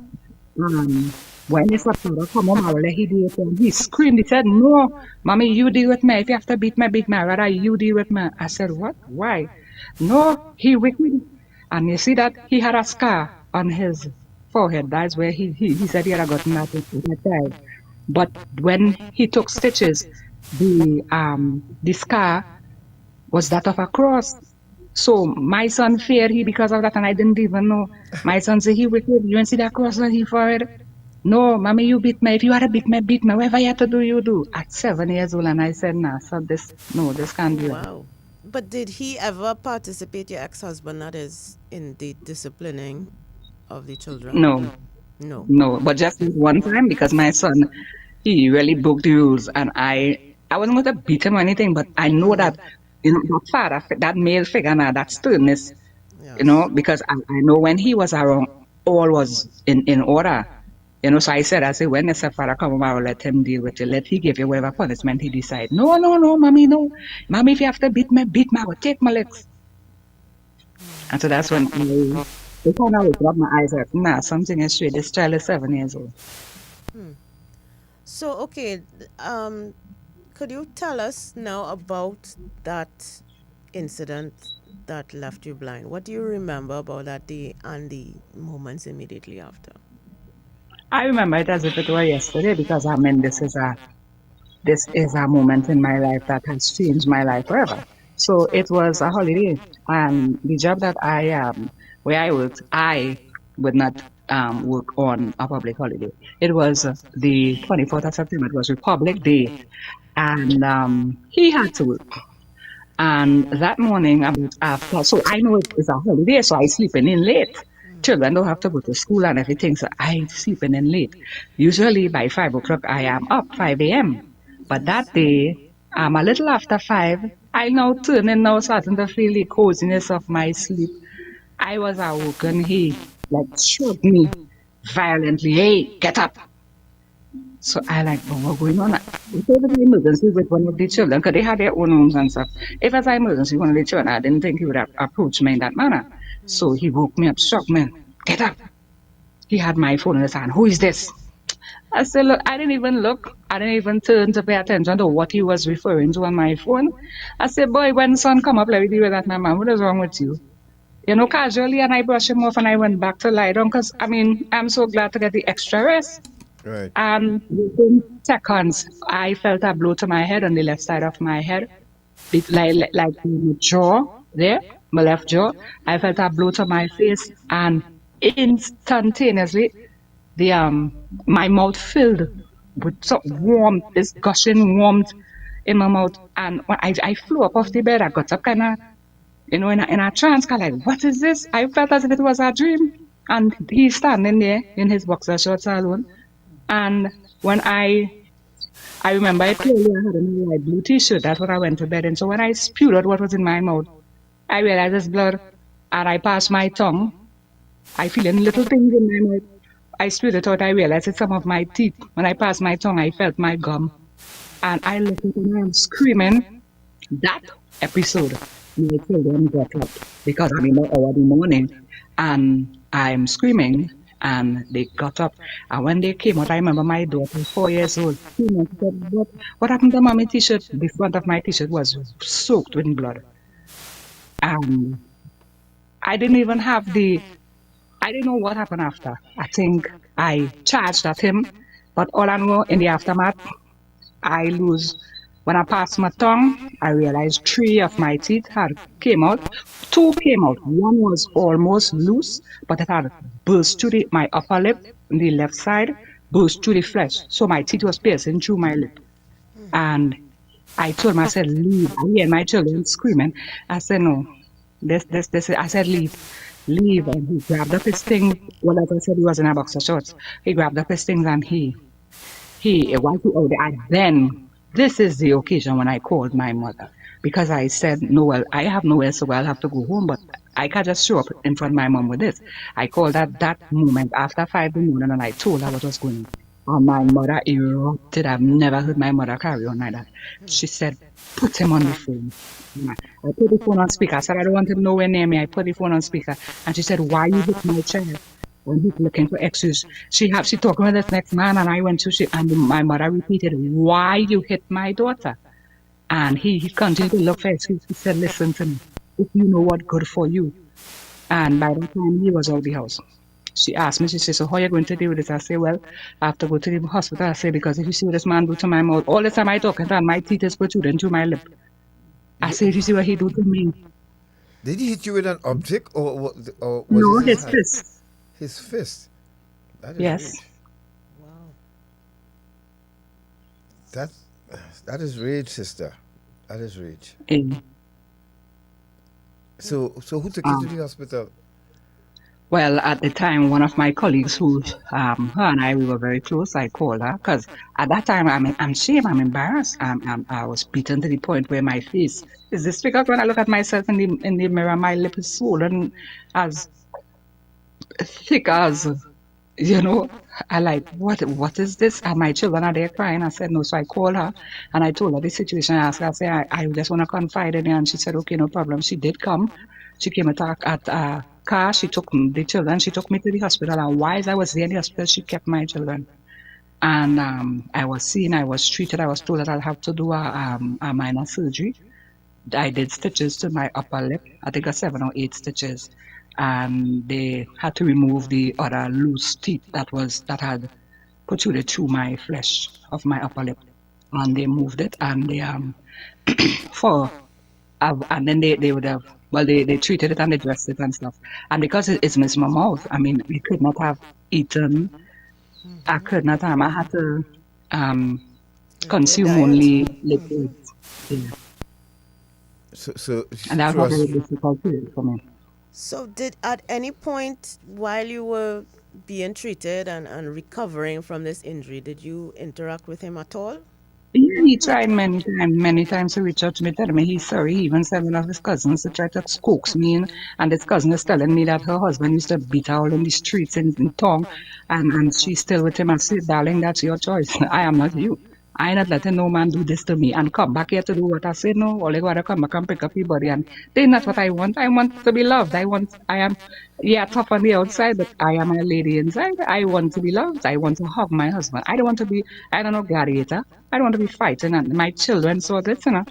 his father come home, I will let he deal with him. He screamed. He said, no, mommy, you deal with me. If you have to beat me, beat me. Rather, you deal with me. I said, what? Why? No, he wicked. And you see that he had a scar on his forehead. That's where he said he had gotten that at that time. But when he took stitches, the scar was that of a cross. So my son feared he because of that, and I didn't even know. My son said, he wicked. You didn't see that cross on his forehead? No, mommy, you beat me. If you had to beat me, beat me. Whatever you had to do, you do. At 7 years old, and I said, nah, so this can't be right. Wow. But did he ever participate, your ex-husband, that is, in the disciplining of the children? No. No, but just one time because my son, he really broke the rules, and I wasn't going to beat him or anything, but I know that, that father, that male figure now, that sternness, because I know when he was around, all was in order. So I said, when the father come home, I will let him deal with it. Let he give you whatever punishment he decide. No, mommy, no. Mommy, if you have to beat me, I will take my legs. And so that's when I kind of rub my eyes at, nah, something is straight. This child is 7 years old. So, okay, could you tell us now about that incident that left you blind? What do you remember about that day and the moments immediately after? I remember it as if it were yesterday because this is a moment in my life that has changed my life forever. So it was a holiday, and the job that where I worked, I would not work on a public holiday. It was the 24th of September. It was Republic Day, and he had to work. And that morning, so I know it is a holiday, so I sleeping in late. Children don't have to go to school and everything, so I sleeping in late. Usually by 5 o'clock, I am up, 5 a.m. But that day, a little after 5, I now starting to feel the coziness of my sleep. I was awoken, he shook me violently, hey, get up. So I what's going on? If it was an emergency with one of the children, because they had their own homes and stuff. If it was an emergency with one of the children, I didn't think he would have approached me in that manner. So he woke me up, shocked me, get up. He had my phone in his hand. Who is this? I said, look, I didn't even look. I didn't even turn to pay attention to what he was referring to on my phone. I said, boy, when son come up, let me deal with that, my man. What is wrong with you? Casually, and I brushed him off and I went back to lie down because, I'm so glad to get the extra rest. Right. And within seconds, I felt a blow to my head on the left side of my head, like the jaw there, my left jaw. I felt a blow to my face, and instantaneously, my mouth filled with some warmth, this gushing warmth in my mouth. And when I flew up off the bed, I got up kind of, in a trance, kind of like, what is this? I felt as if it was a dream. And he's standing there in his boxer shorts alone. And when I remember it clearly, I had on a light blue t-shirt. That's what I went to bed in. So when I spewed out what was in my mouth, I realized it's blood. And I passed my tongue. I feel in little things in my mouth. I spewed it out. I realized it's some of my teeth. When I passed my tongue, I felt my gum. And I looked at and I'm screaming. That episode, my children got up because I'm in the hour of the morning. And I'm screaming. And they got up. And when they came out, I remember my daughter, 4 years old, came and said, what happened to mommy t-shirt? The front of my t-shirt was soaked with blood. And I didn't even have I didn't know what happened after. I think I charged at him, but all I know in the aftermath, when I passed my tongue, I realized 3 of my teeth came out. 2 came out. One was almost loose, but it had burst through my upper lip on the left side, burst through the flesh. So my teeth was piercing through my lip. And I told him, I said, leave. I hear my children screaming. I said, no, I said, leave. And he grabbed up his things. Well, as I said, he was in a boxer shorts. He grabbed up his things and he went out there. And then, this is the occasion when I called my mother. Because I said, no, well, I have nowhere, so I'll have to go home. But I can't just show up in front of my mom with this. I called at that moment after 5 in the morning and I told her what was going on. And my mother erupted. I've never heard my mother carry on like that. She said, put him on the phone. I put the phone on speaker. I said, I don't want him nowhere near me. I put the phone on speaker. And she said, why you hit my child? When he's looking for excuse. She talking with this next man and I went to, and my mother repeated, why you hit my daughter? And he continued to look for excuse. He said, listen to me. If you know what good for you. And by the time he was out of the house, she asked me, she said, so how are you going to deal with this? I said, well, I have to go to the hospital. I said, because if you see what this man do to my mouth, all the time I talking to him, my teeth is protruding through my lip. I said, if you see what he do to me. Did he hit you with an object or was no, it his fist. His fist? That is yes. rage. Wow. That is rage, sister. That is rage. So who took you to the hospital? Well, at the time, one of my colleagues who, her and I, we were very close, I called her, because at that time, I'm ashamed, I'm embarrassed. I was beaten to the point where my face is disfigured. When I look at myself in the mirror, my lip is swollen as thick as, I like, what is this? And my children are there crying. I said, no. So I called her and I told her the situation. I asked her, I said, I just want to confide in her. And she said, okay, no problem. She did come. She came at a car. She took the children. She took me to the hospital. And while I was there in the hospital, she kept my children. And I was seen. I was treated. I was told that I'll have to do a minor surgery. I did stitches to my upper lip. I think 7 or 8 stitches. And they had to remove the other loose teeth that had protruded through my flesh of my upper lip. And they moved it, and they and then they would have, well, they treated it and they dressed it and stuff. And because it's missing my mouth, I mean, we could not have eaten. I could not have. I had to consume only liquids. Yeah. So and that was a very difficult period for me. So did at any point while you were being treated and recovering from this injury, did you interact with him at all? Yeah, he tried many times to reach out to me, telling me he's sorry. He even sent one of his cousins to try to coax me in, and his cousin is telling me that her husband used to beat her all in the streets in town, and she's still with him. I said, darling, that's your choice. I am not you. I ain't not letting no man do this to me and come back here to do what I said. No, all they gotta come back and pick up your body, and that's not what I want. I want to be loved. I am tough on the outside, but I am a lady inside. I want to be loved. I want to hug my husband. I don't want to be, gladiator. I don't want to be fighting, and my children saw this, and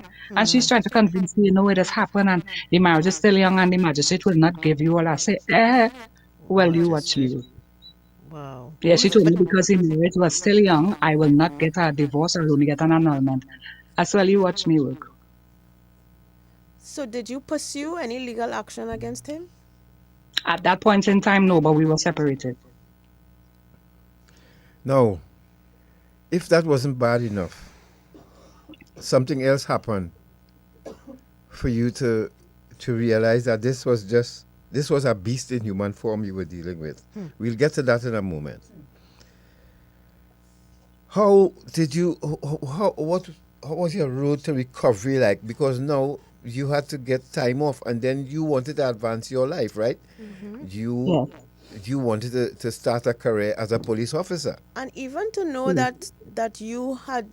she's trying to convince me, it has happened, and the marriage is still young, and the magistrate will not give you all. I say, well, you watch me. Wow. Yeah, she told me because the marriage was still young, I will not get a divorce, I'll only get an annulment. As well, you watch me work. So did you pursue any legal action against him? At that point in time, no, but we were separated. No. if that wasn't bad enough, something else happened for you to realize that this was a beast in human form you were dealing with. We'll get to that in a moment. How did you? What was your road to recovery like? Because now you had to get time off, and then you wanted to advance your life, right? You wanted to start a career as a police officer, and even to know that you had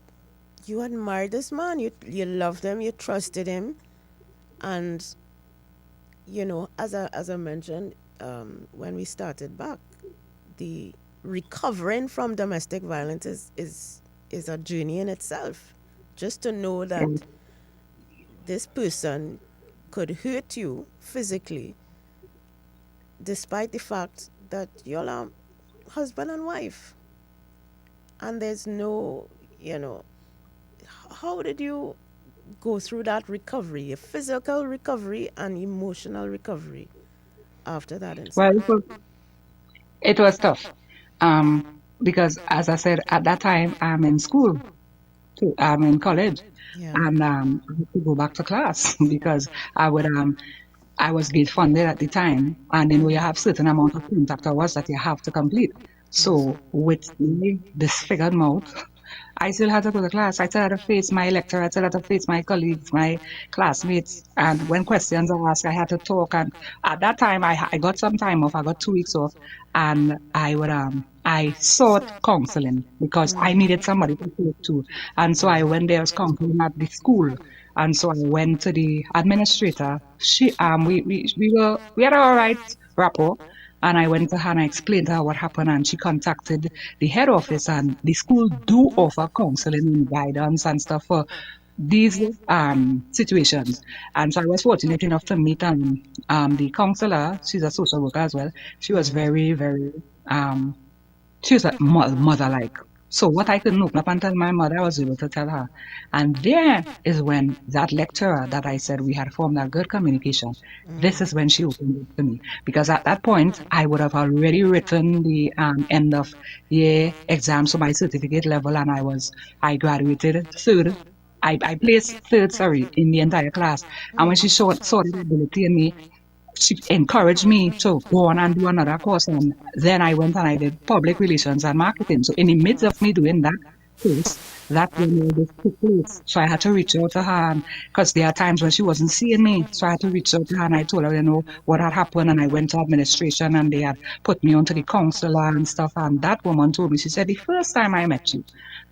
married this man, you loved him, you trusted him, and as I mentioned when we started back, the recovering from domestic violence is a journey in itself. Just to know that this person could hurt you physically, despite the fact that you're husband and wife, and there's no, how did you go through that recovery, a physical recovery and emotional recovery after that incident? Well, it was tough. Because as I said, at that time, I'm in school, too. I'm in college, and I had to go back to class because I was gate funded at the time, and then we have certain amount of contact hours that you have to complete. So with the disfigured mouth, I still had to go to class. I still had to face my lecturer. I still had to face my colleagues, my classmates. And when questions are asked, I had to talk. And at that time, I got some time off. I got 2 weeks off. And I sought counseling because I needed somebody to talk to. And so I went there as counseling at the school. And so I went to the administrator. We had an all right rapport. And I went to her and I explained to her what happened, and she contacted the head office, and the school do offer counseling and guidance and stuff for these situations. And so I was fortunate enough to meet the counselor. She's a social worker as well. She was very, very, she was a mother-like. So what I couldn't open up and tell my mother, I was able to tell her. And there is when that lecturer that I said we had formed a good communication, this is when she opened it to me. Because at that point, I would have already written the end of year exams for my certificate level, and I graduated third. I placed third, in the entire class. And when she saw the ability in me, she encouraged me to go on and do another course, and then I went and I did public relations and marketing. So in the midst of me doing that course, that when all this took place, so I had to reach out to her, because there are times when she wasn't seeing me, so I had to reach out to her, and I told her, what had happened, and I went to administration, and they had put me onto the counselor and stuff. And that woman told me, she said, the first time I met you,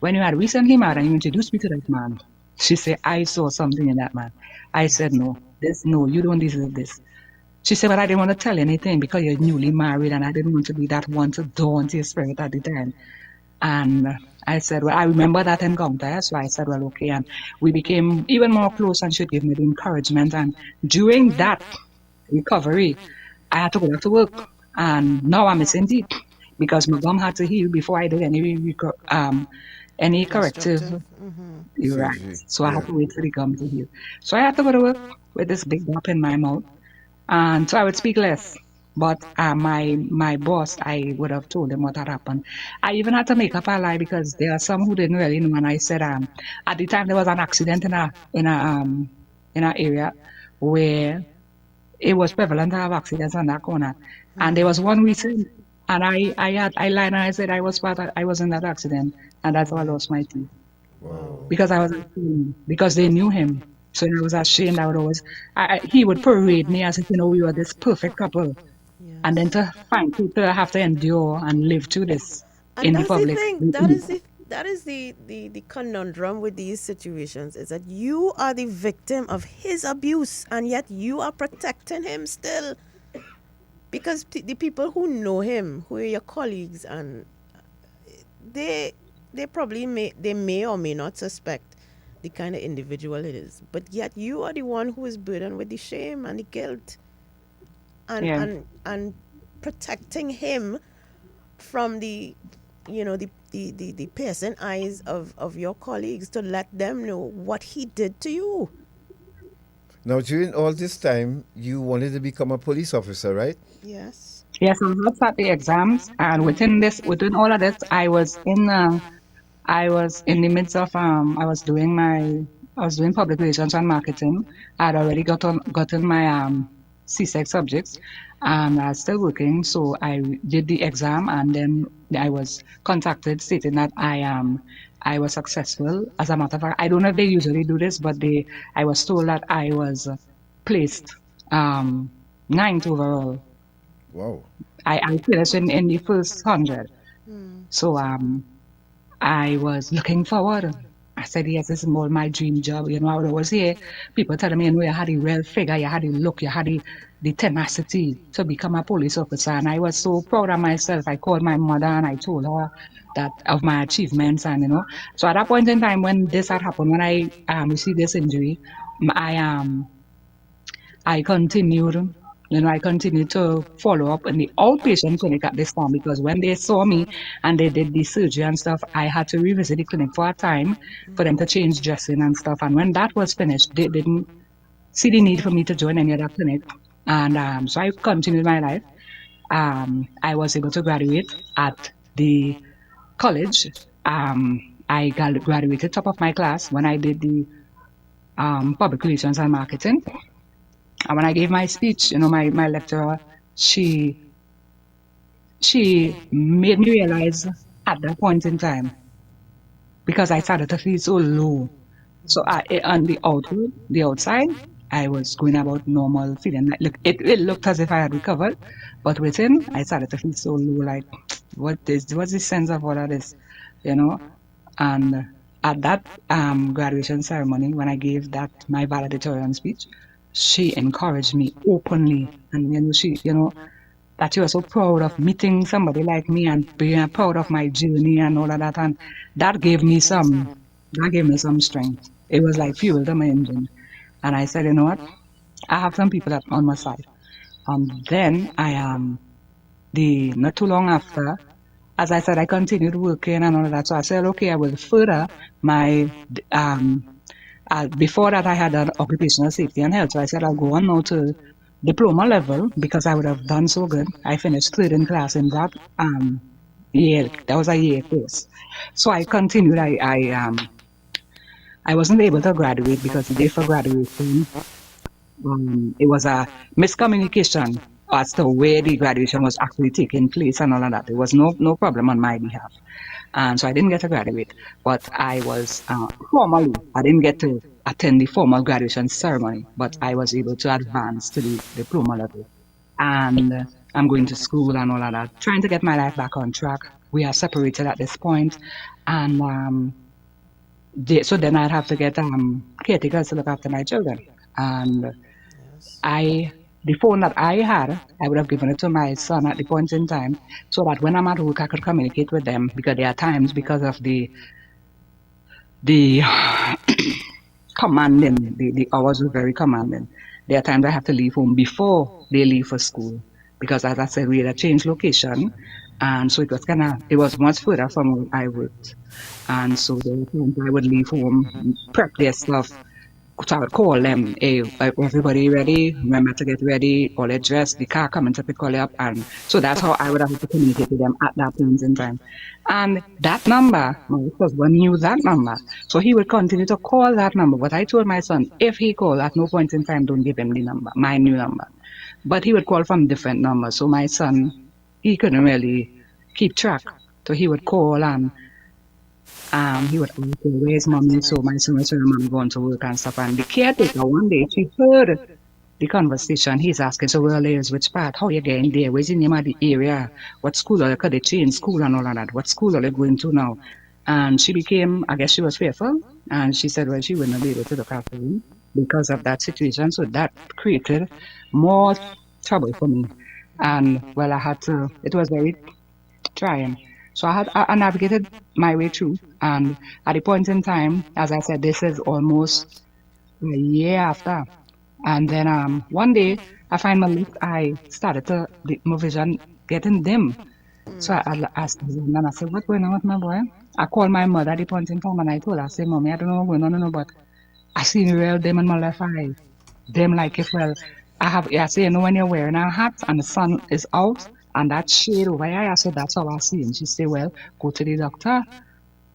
when you had recently married and you introduced me to that man, she said, I saw something in that man. I said, no, you don't deserve this. She said, but I didn't want to tell you anything because you're newly married, and I didn't want to be that one to daunt your spirit at the time. And I said, well, I remember that encounter. So I said, well, okay. And we became even more close, and she gave me the encouragement. And during that recovery, I had to go back to work. And now I'm missing teeth because my gum had to heal before I did any corrective. Right. So I had to wait for the gum to heal. So I had to go to work with this big gap in my mouth. And so I would speak less. But my boss, I would have told him what had happened. I even had to make up a lie because there are some who didn't really know. And I said, at the time there was an accident in an area where it was prevalent to have accidents on that corner. And there was one recent, and I lied and I said I was in that accident, and that's how I lost my teeth. Wow. Because they knew him. So I was ashamed. I would always, he would parade me as if, we were this perfect couple. Yes. And then to find people have to endure and live through this in the public. That is the conundrum with these situations, is that you are the victim of his abuse, and yet you are protecting him still. Because the people who know him, who are your colleagues, and they may or may not suspect the kind of individual it is, but yet you are the one who is burdened with the shame and the guilt, and protecting him from the piercing eyes of your colleagues, to let them know what he did to you. Now, during all this time, you wanted to become a police officer, right? Yes, I had sat the exams, and within all of this, I was in I was in the midst of I was doing public relations and marketing. I'd already gotten my CSEC subjects, and I was still working. So I did the exam, and then I was contacted stating that I was successful. As a matter of fact, I don't know if they usually do this, but I was told that I was placed ninth overall. Wow. I finished in the first 100. So I was looking forward. I said, yes, this is more my dream job. You know, I would always hear people telling me, you know, you had the real figure, you had the look, you had the tenacity to become a police officer. And I was so proud of myself. I called my mother and I told her that of my achievements. And, you know, so at that point in time when this had happened, when I received this injury, I continued, you know, I continued to follow up in the outpatient clinic at this time because when they saw me and they did the surgery and stuff, I had to revisit the clinic for a time for them to change dressing and stuff. And when that was finished, they didn't see the need for me to join any other clinic. And so I continued my life. I was able to graduate at the college. I graduated top of my class when I did the public relations and marketing. And when I gave my speech, you know, my lecturer, she made me realize at that point in time, because I started to feel so low. So on the outward, the outside, I was going about normal, feeling like, look, it looked as if I had recovered, but within, I started to feel so low, like, what's the sense of all of this, you know? And at that graduation ceremony, when I gave that my valedictorian speech, she encouraged me openly, and you know, that she was so proud of meeting somebody like me and being proud of my journey and all of that, and that gave me some strength. It was like fuel to my engine, and I said, you know what, I have some people that on my side. And then not too long after, as I said, I continued working and all of that. So I said, okay, I will further my before that, I had an occupational safety and health. So I said, I'll go on now to diploma level because I would have done so good. I finished third in class in that year. That was a year course. So I continued. I wasn't able to graduate because the day for graduation, it was a miscommunication as to where the graduation was actually taking place and all of that. There was no problem on my behalf. And so I didn't get to graduate, but I was formally, I didn't get to attend the formal graduation ceremony, but I was able to advance to the diploma level. And I'm going to school and all of that, trying to get my life back on track. We are separated at this point, and so then I'd have to get caretakers to look after my children. And the phone that I had, I would have given it to my son at the point in time, so that when I'm at work, I could communicate with them, because there are times, because of the commanding, the hours were very commanding. There are times I have to leave home before they leave for school, because as I said, we had a change location, and so it was much further from where I worked. And so there were times I would leave home, prep their stuff. So I would call them, hey, everybody ready? Remember to get ready, all their dress, the car coming to pick all up. And so that's how I would have to communicate with them at that point in time. And that number, my husband knew that number. So he would continue to call that number. But I told my son, if he called, at no point in time, don't give him the number, my new number. But he would call from different numbers. So my son, he couldn't really keep track. So he would call and he would ask, where's mommy? So my son was saying, I'm going to work and stuff. And the caretaker, one day, she heard the conversation. He's asking, so where is which part? How you getting there? Where's the name of the area? What school are they? Could they change school and all of that? What school are they going to now? And she became, I guess she was fearful. And she said, well, she wouldn't be able to look after him because of that situation. So that created more trouble for me. And well, it was very trying. So I navigated my way through, and at the point in time, as I said, this is almost a year after. And then one day, I find my left eye started my vision getting dim. So I asked my husband, and I said, what's going on with my boy? I called my mother at the point in time, and I told her, I said, Mommy, I don't know what's going on, but I see a real dim in my left eye. Dim like if, well, I say, you know, when you're wearing a hat and the sun is out, and that shade over here, I said, that's how I see. And she said, well, go to the doctor.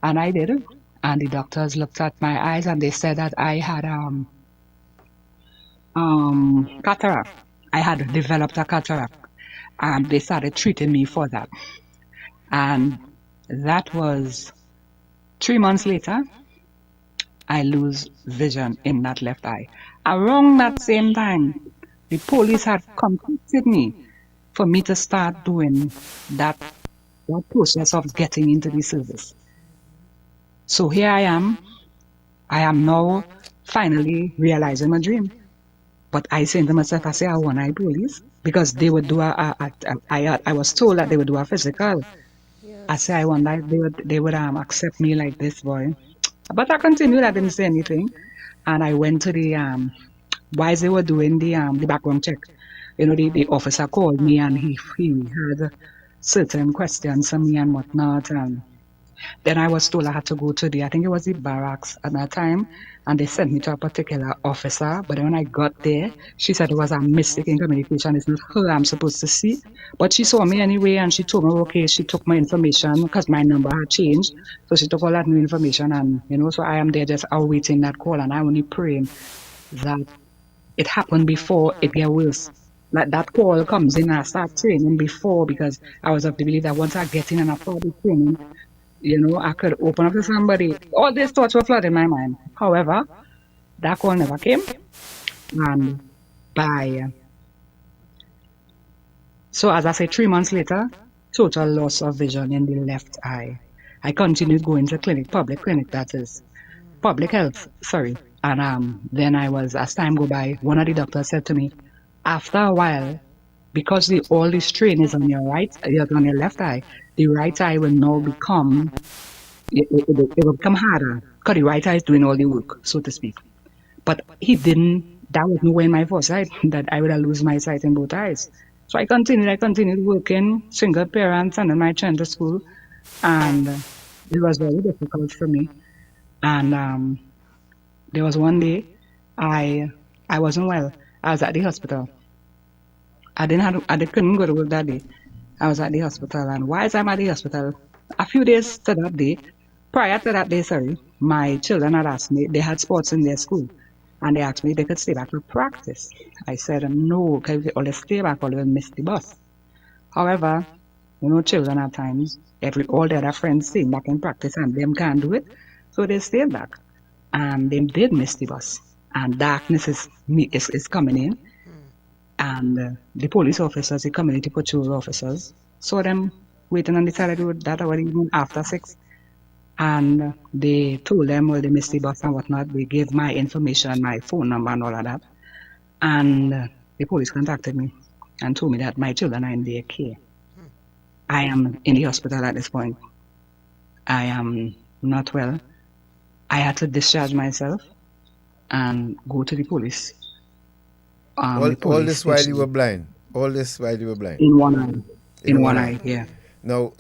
And I did. And the doctors looked at my eyes and they said that I had cataract. I had developed a cataract. And they started treating me for that. And that was 3 months later, I lose vision in that left eye. Around that same time, the police had contacted me for me to start doing that process of getting into the service. So here I am. I am now finally realizing my dream. But I say to myself, I say, I want I police because they would do I was told that they would do a physical. I say, I want that they would accept me like this boy. But I continued, I didn't say anything. And I went to the, while they were doing the background check, you know, the officer called me and he had certain questions from me and whatnot. And then I was told I had to go to I think it was the barracks at that time, and they sent me to a particular officer. But then when I got there, she said it was a mistake in communication. It's not her I'm supposed to see. But she saw me anyway, and she told me, okay, she took my information because my number had changed. So she took all that new information, and, you know, so I am there just awaiting that call, and I only praying that it happened before it get worse. Like that call comes in and I start training before, because I was of the belief that once I get in and I start the training, you know, I could open up to somebody. All these thoughts were flooding my mind. However, that call never came. And so as I say, 3 months later, total loss of vision in the left eye. I continued going to public clinic, that is, public health, sorry. And then as time go by, one of the doctors said to me, after a while, because all the strain is on your on your left eye, the right eye will now become, it will become harder because the right eye is doing all the work, so to speak. But that was nowhere in my foresight that I would lose my sight in both eyes. So I continued working, single parent, sending my children to school, and it was very difficult for me. And there was one day I wasn't well. I was at the hospital. I couldn't go to work that day. I was at the hospital, and whilst I'm at the hospital, a few days to that day, prior to that day, sorry, my children had asked me, they had sports in their school, and they asked me if they could stay back to practice. I said, no, because if they stay back, or they'll miss the bus. However, you know, children at times, all their other friends staying back in practice, and them can't do it, so they stayed back. And they did miss the bus, and darkness is coming in. And the police officers, the community patrol officers, saw them waiting on the side of the road that hour, even after 6. And they told them, well, they missed the bus and whatnot. They gave my information, my phone number and all of that. And the police contacted me and told me that my children are in their care. I am in the hospital at this point. I am not well. I had to discharge myself and go to the police. All this while you were blind? All this while you were blind? In one eye. In one eye, yeah. Now,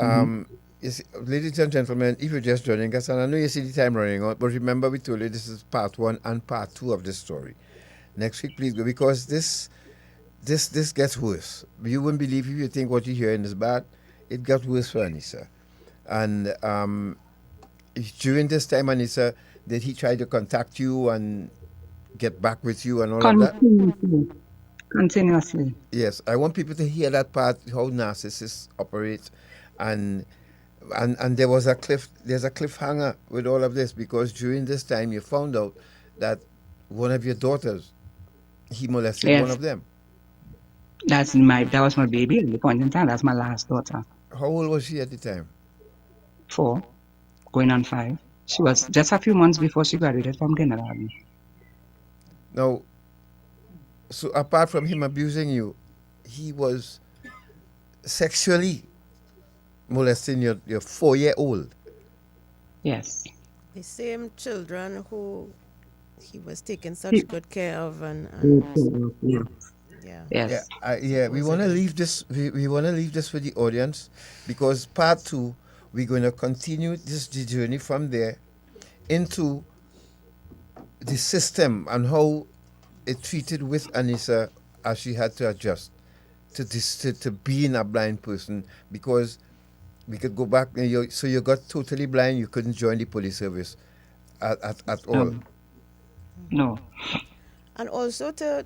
you see, ladies and gentlemen, if you're just joining us, and I know you see the time running out, but remember we told you this is part 1 and part 2 of this story. Next week, please go, because this gets worse. You wouldn't believe if you think what you're hearing is bad. It got worse for Aneesa. And during this time, Aneesa, did he try to contact you and get back with you and all of that? Continuously. Yes, I want people to hear that part, how narcissists operate, and there's a cliffhanger with all of this, because during this time you found out that one of your daughters, he molested one of them. That was my baby at the point in time. That's my last daughter. How old was she at the time? 4, going on 5. She was just a few months before she graduated from kindergarten. Now, so apart from him abusing you, he was sexually molesting your 4-year-old. Yes. The same children who he was taking such good care of, and yes. We want to leave this. We want to leave this for the audience, because part 2, we're going to continue this journey from there into the system and how it treated with Aneesa as she had to adjust to being a blind person, because we could go back. So you got totally blind. You couldn't join the police service at all. No. And also to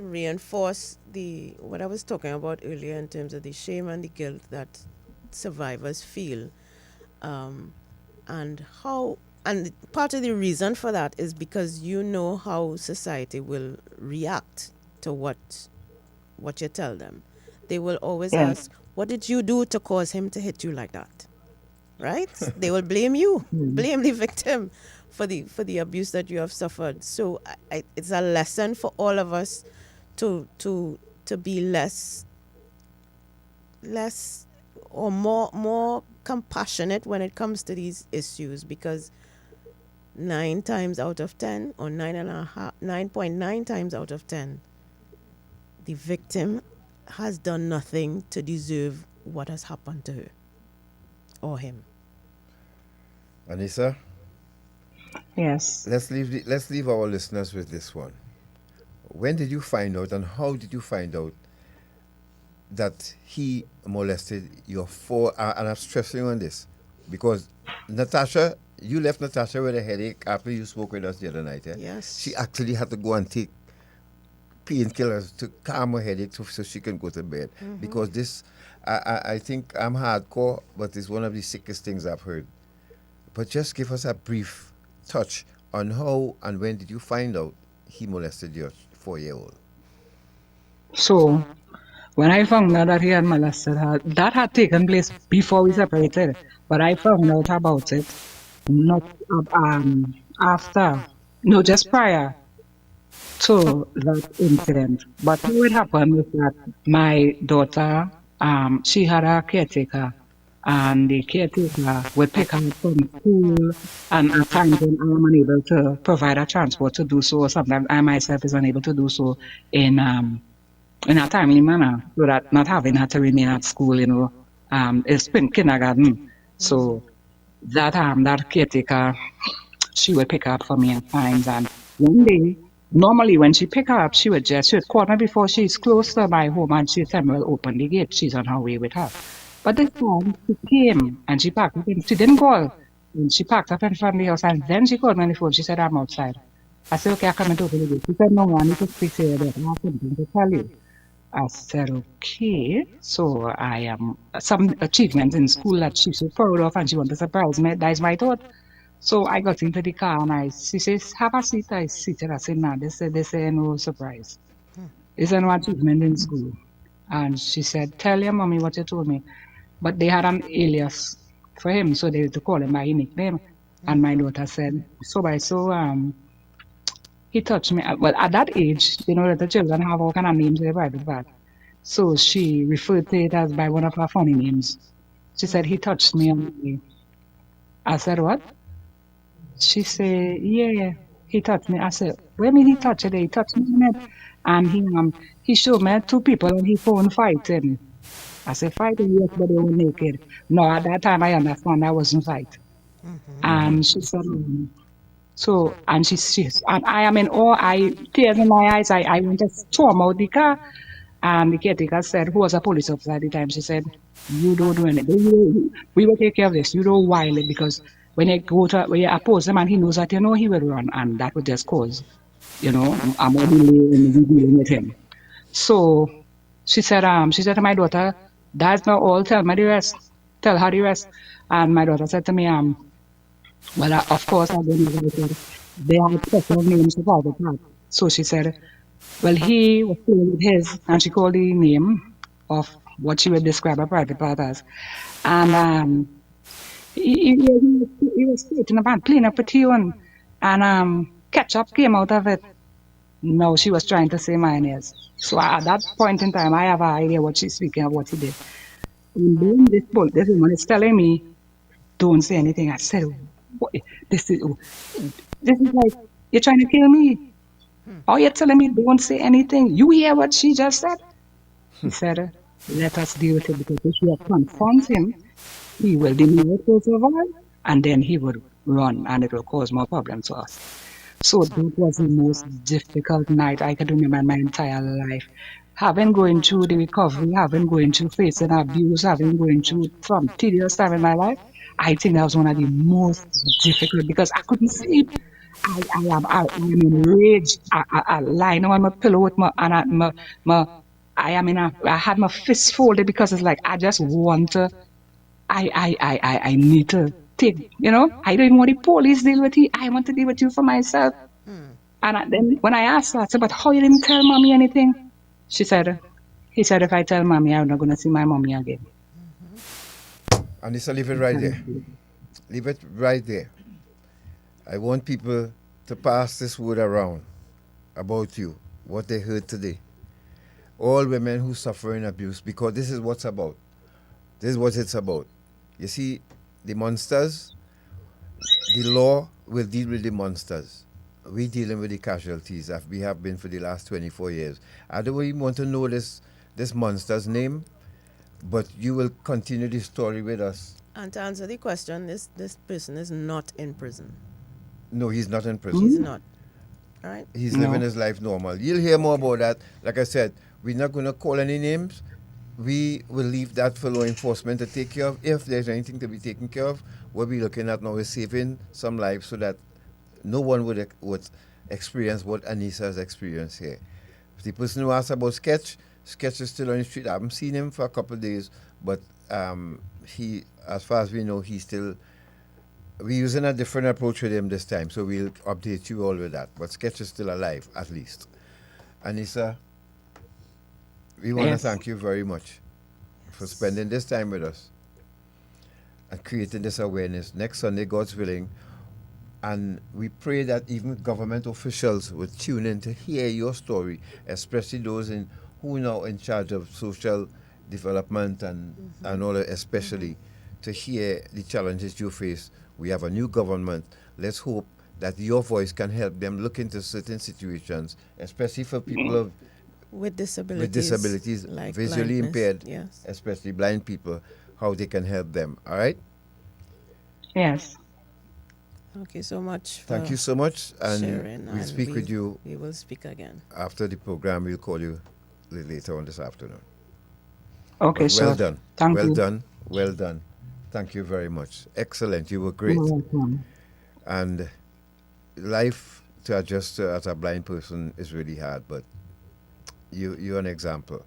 reinforce what I was talking about earlier in terms of the shame and the guilt that survivors feel, and part of the reason for that is because you know how society will react to what you tell them. They will always ask, what did you do to cause him to hit you like that? Right? They will blame you, blame the victim for the abuse that you have suffered. So it's a lesson for all of us to be less or more compassionate when it comes to these issues, because 9 times out of 10 or 9.9 times out of 10, the victim has done nothing to deserve what has happened to her or him. Aneesa? Yes. Let's leave our listeners with this one. When did you find out, and how did you find out that he molested your and I'm stressing on this because Natasha, you left Natasha with a headache after you spoke with us the other night. Yes. She actually had to go and take painkillers to calm her headache so she can go to bed. Because this, I think I'm hardcore, but it's one of the sickest things I've heard. But just give us a brief touch on how and when did you find out he molested your 4-year-old? So, when I found out that he had molested her, that had taken place before we separated. But I found out about it not after, no, just prior to that incident. But how it happened was that my daughter, she had a caretaker, and the caretaker would pick her up from school, and at times when I am unable to provide a transport to do so, sometimes I myself is unable to do so in a timely manner, so that not having her to remain at school, it's been kindergarten. So that caretaker, she would pick her up for me at times, and one day, normally when she pick her up, she would call me before she's close to my home, and she'd tell me, well, open the gate, she's on her way with her. But this time, she came, and she packed up, she didn't call, and she packed up in front of the house, and then she called me on the phone, she said, I'm outside. I said, okay, I'll come and open the gate. She said, no, I need to speak to you, I have something to tell you. I said, okay, so I am some achievements in school that she's so proud of and she wants to surprise me. That is my thought. So I got into the car and she says, have a seat. I seated. I said, no, they say no surprise. It's no achievement in school. And she said, tell your mommy what you told me. But they had an alias for him, so they had to call him by his nickname. And my daughter said, he touched me. Well, at that age, that the children have all kind of names in the private part. So she referred to it as by one of her funny names. She said, he touched me on the. I said, what? She said, yeah, he touched me. I said, where mean he touched it? He touched me on it. And he showed me 2 people and he phone fighting. I said, fighting, yes, but they were naked. No, at that time I understand I wasn't fighting. And she said, so, and and I am in awe, tears in my eyes, I went to storm out the car, and the caretaker said, who was a police officer at the time, she said, you don't do anything, we will take care of this, you don't while it, because when you oppose him and he knows that, he will run, and that would just cause, a more delay in dealing with him. So, she said to my daughter, that's not all, tell her the rest, and my daughter said to me, well, of course, I don't know. They had special names for the part. So she said, well, he was playing with his, and she called the name of what she would describe a private part as. And he was skating about, playing up a tune, and ketchup came out of it. No, she was trying to say mayonnaise. So at that point in time, I have an idea what she's speaking of, what he did. And then this woman is telling me, don't say anything. I said, this is like, you're trying to kill me. Oh, you're telling me don't say anything. You hear what she just said? He said, let us deal with it, because if you confront him, he will deny it first of all, and then he would run, and it will cause more problems to us. So that was the most difficult night I could remember in my entire life. having going through the recovery, having going through facing abuse, having going through some tedious time in my life, I think that was one of the most difficult because I couldn't sleep. I am enraged. I lying on my pillow with I had my fist folded because it's like I just want to. I need to take. I don't even want the police deal with you. I want to deal with you for myself. And then when I asked her, I said, "But how you didn't tell mommy anything?" He said, "If I tell mommy, I'm not gonna see my mommy again." Aneesa, leave it right there. Leave it right there. I want people to pass this word around about you, what they heard today. All women who suffer in abuse, because this is what's about. This is what it's about. You see, the monsters, the law will deal with the monsters. We're dealing with the casualties, as we have been for the last 24 years. I don't even want to know this monster's name, but you will continue the story with us. And to answer the question, this person is not in prison. No, he's not in prison. He's not. All right? He's living his life normal. You'll hear more about that. Like I said, we're not going to call any names. We will leave that for law enforcement to take care of. If there's anything to be taken care of, what we're looking at now is saving some lives so that no one would experience what Aneesa has experienced here. The person who asked about Sketch is still on the street. I haven't seen him for a couple of days, but he, as far as we know, we're using a different approach with him this time, so we'll update you all with that. But Sketch is still alive, at least. Aneesa, we want to thank you very much for spending this time with us and creating this awareness. Next Sunday, God's willing, and we pray that even government officials will tune in to hear your story, especially those who are now in charge of social development and all that, especially to hear the challenges you face. We have a new government. Let's hope that your voice can help them look into certain situations, especially for people with disabilities like visually impaired, yes, especially blind people, how they can help them. All right? Yes. Thank you so much. Thank you so much, and sharing, we'll speak with you. We will speak again After the program. We'll call you later on this afternoon. Okay, well sir. Done. Thank you. Well done. Thank you very much. Excellent. You were great. You're welcome. And life to adjust to as a blind person is really hard, but you're an example.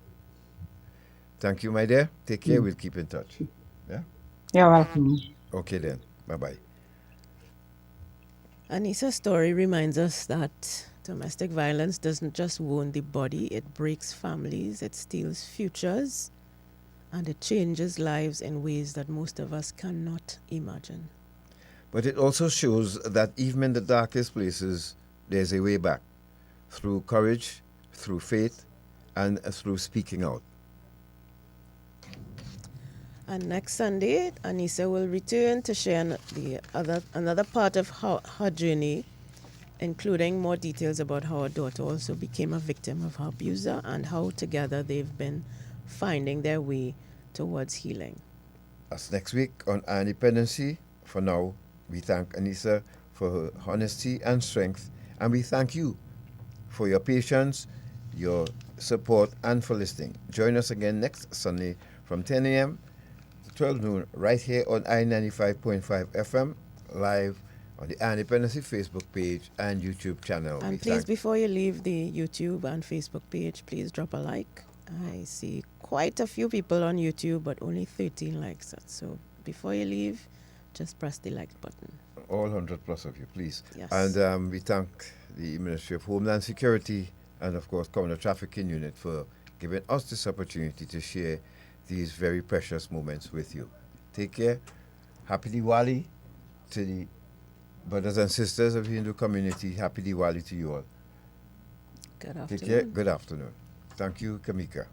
Thank you, my dear. Take care. We'll keep in touch. Yeah? You're welcome. Okay, then. Bye-bye. Aneesa's story reminds us that domestic violence doesn't just wound the body, it breaks families, it steals futures, and it changes lives in ways that most of us cannot imagine. But it also shows that even in the darkest places, there's a way back, through courage, through faith, and through speaking out. And next Sunday, Aneesa will return to share another part of her journey, including more details about how her daughter also became a victim of her abuser and how together they've been finding their way towards healing. That's next week on Our Dependency. For now, we thank Aneesa for her honesty and strength, and we thank you for your patience, your support, and for listening. Join us again next Sunday from 10 a.m. to 12 noon right here on I-95.5 FM, live on the Our Dependency Facebook page and YouTube channel. And please, before you leave the YouTube and Facebook page, please drop a like. I see quite a few people on YouTube, but only 13 likes. So before you leave, just press the like button. All 100 plus of you, please. Yes. And we thank the Ministry of Homeland Security and, of course, Counter Trafficking Unit for giving us this opportunity to share these very precious moments with you. Take care. Happy Diwali to the brothers and sisters of the Hindu community. Happy Diwali to you all. Good afternoon. Take care. Good afternoon. Thank you, Tamika.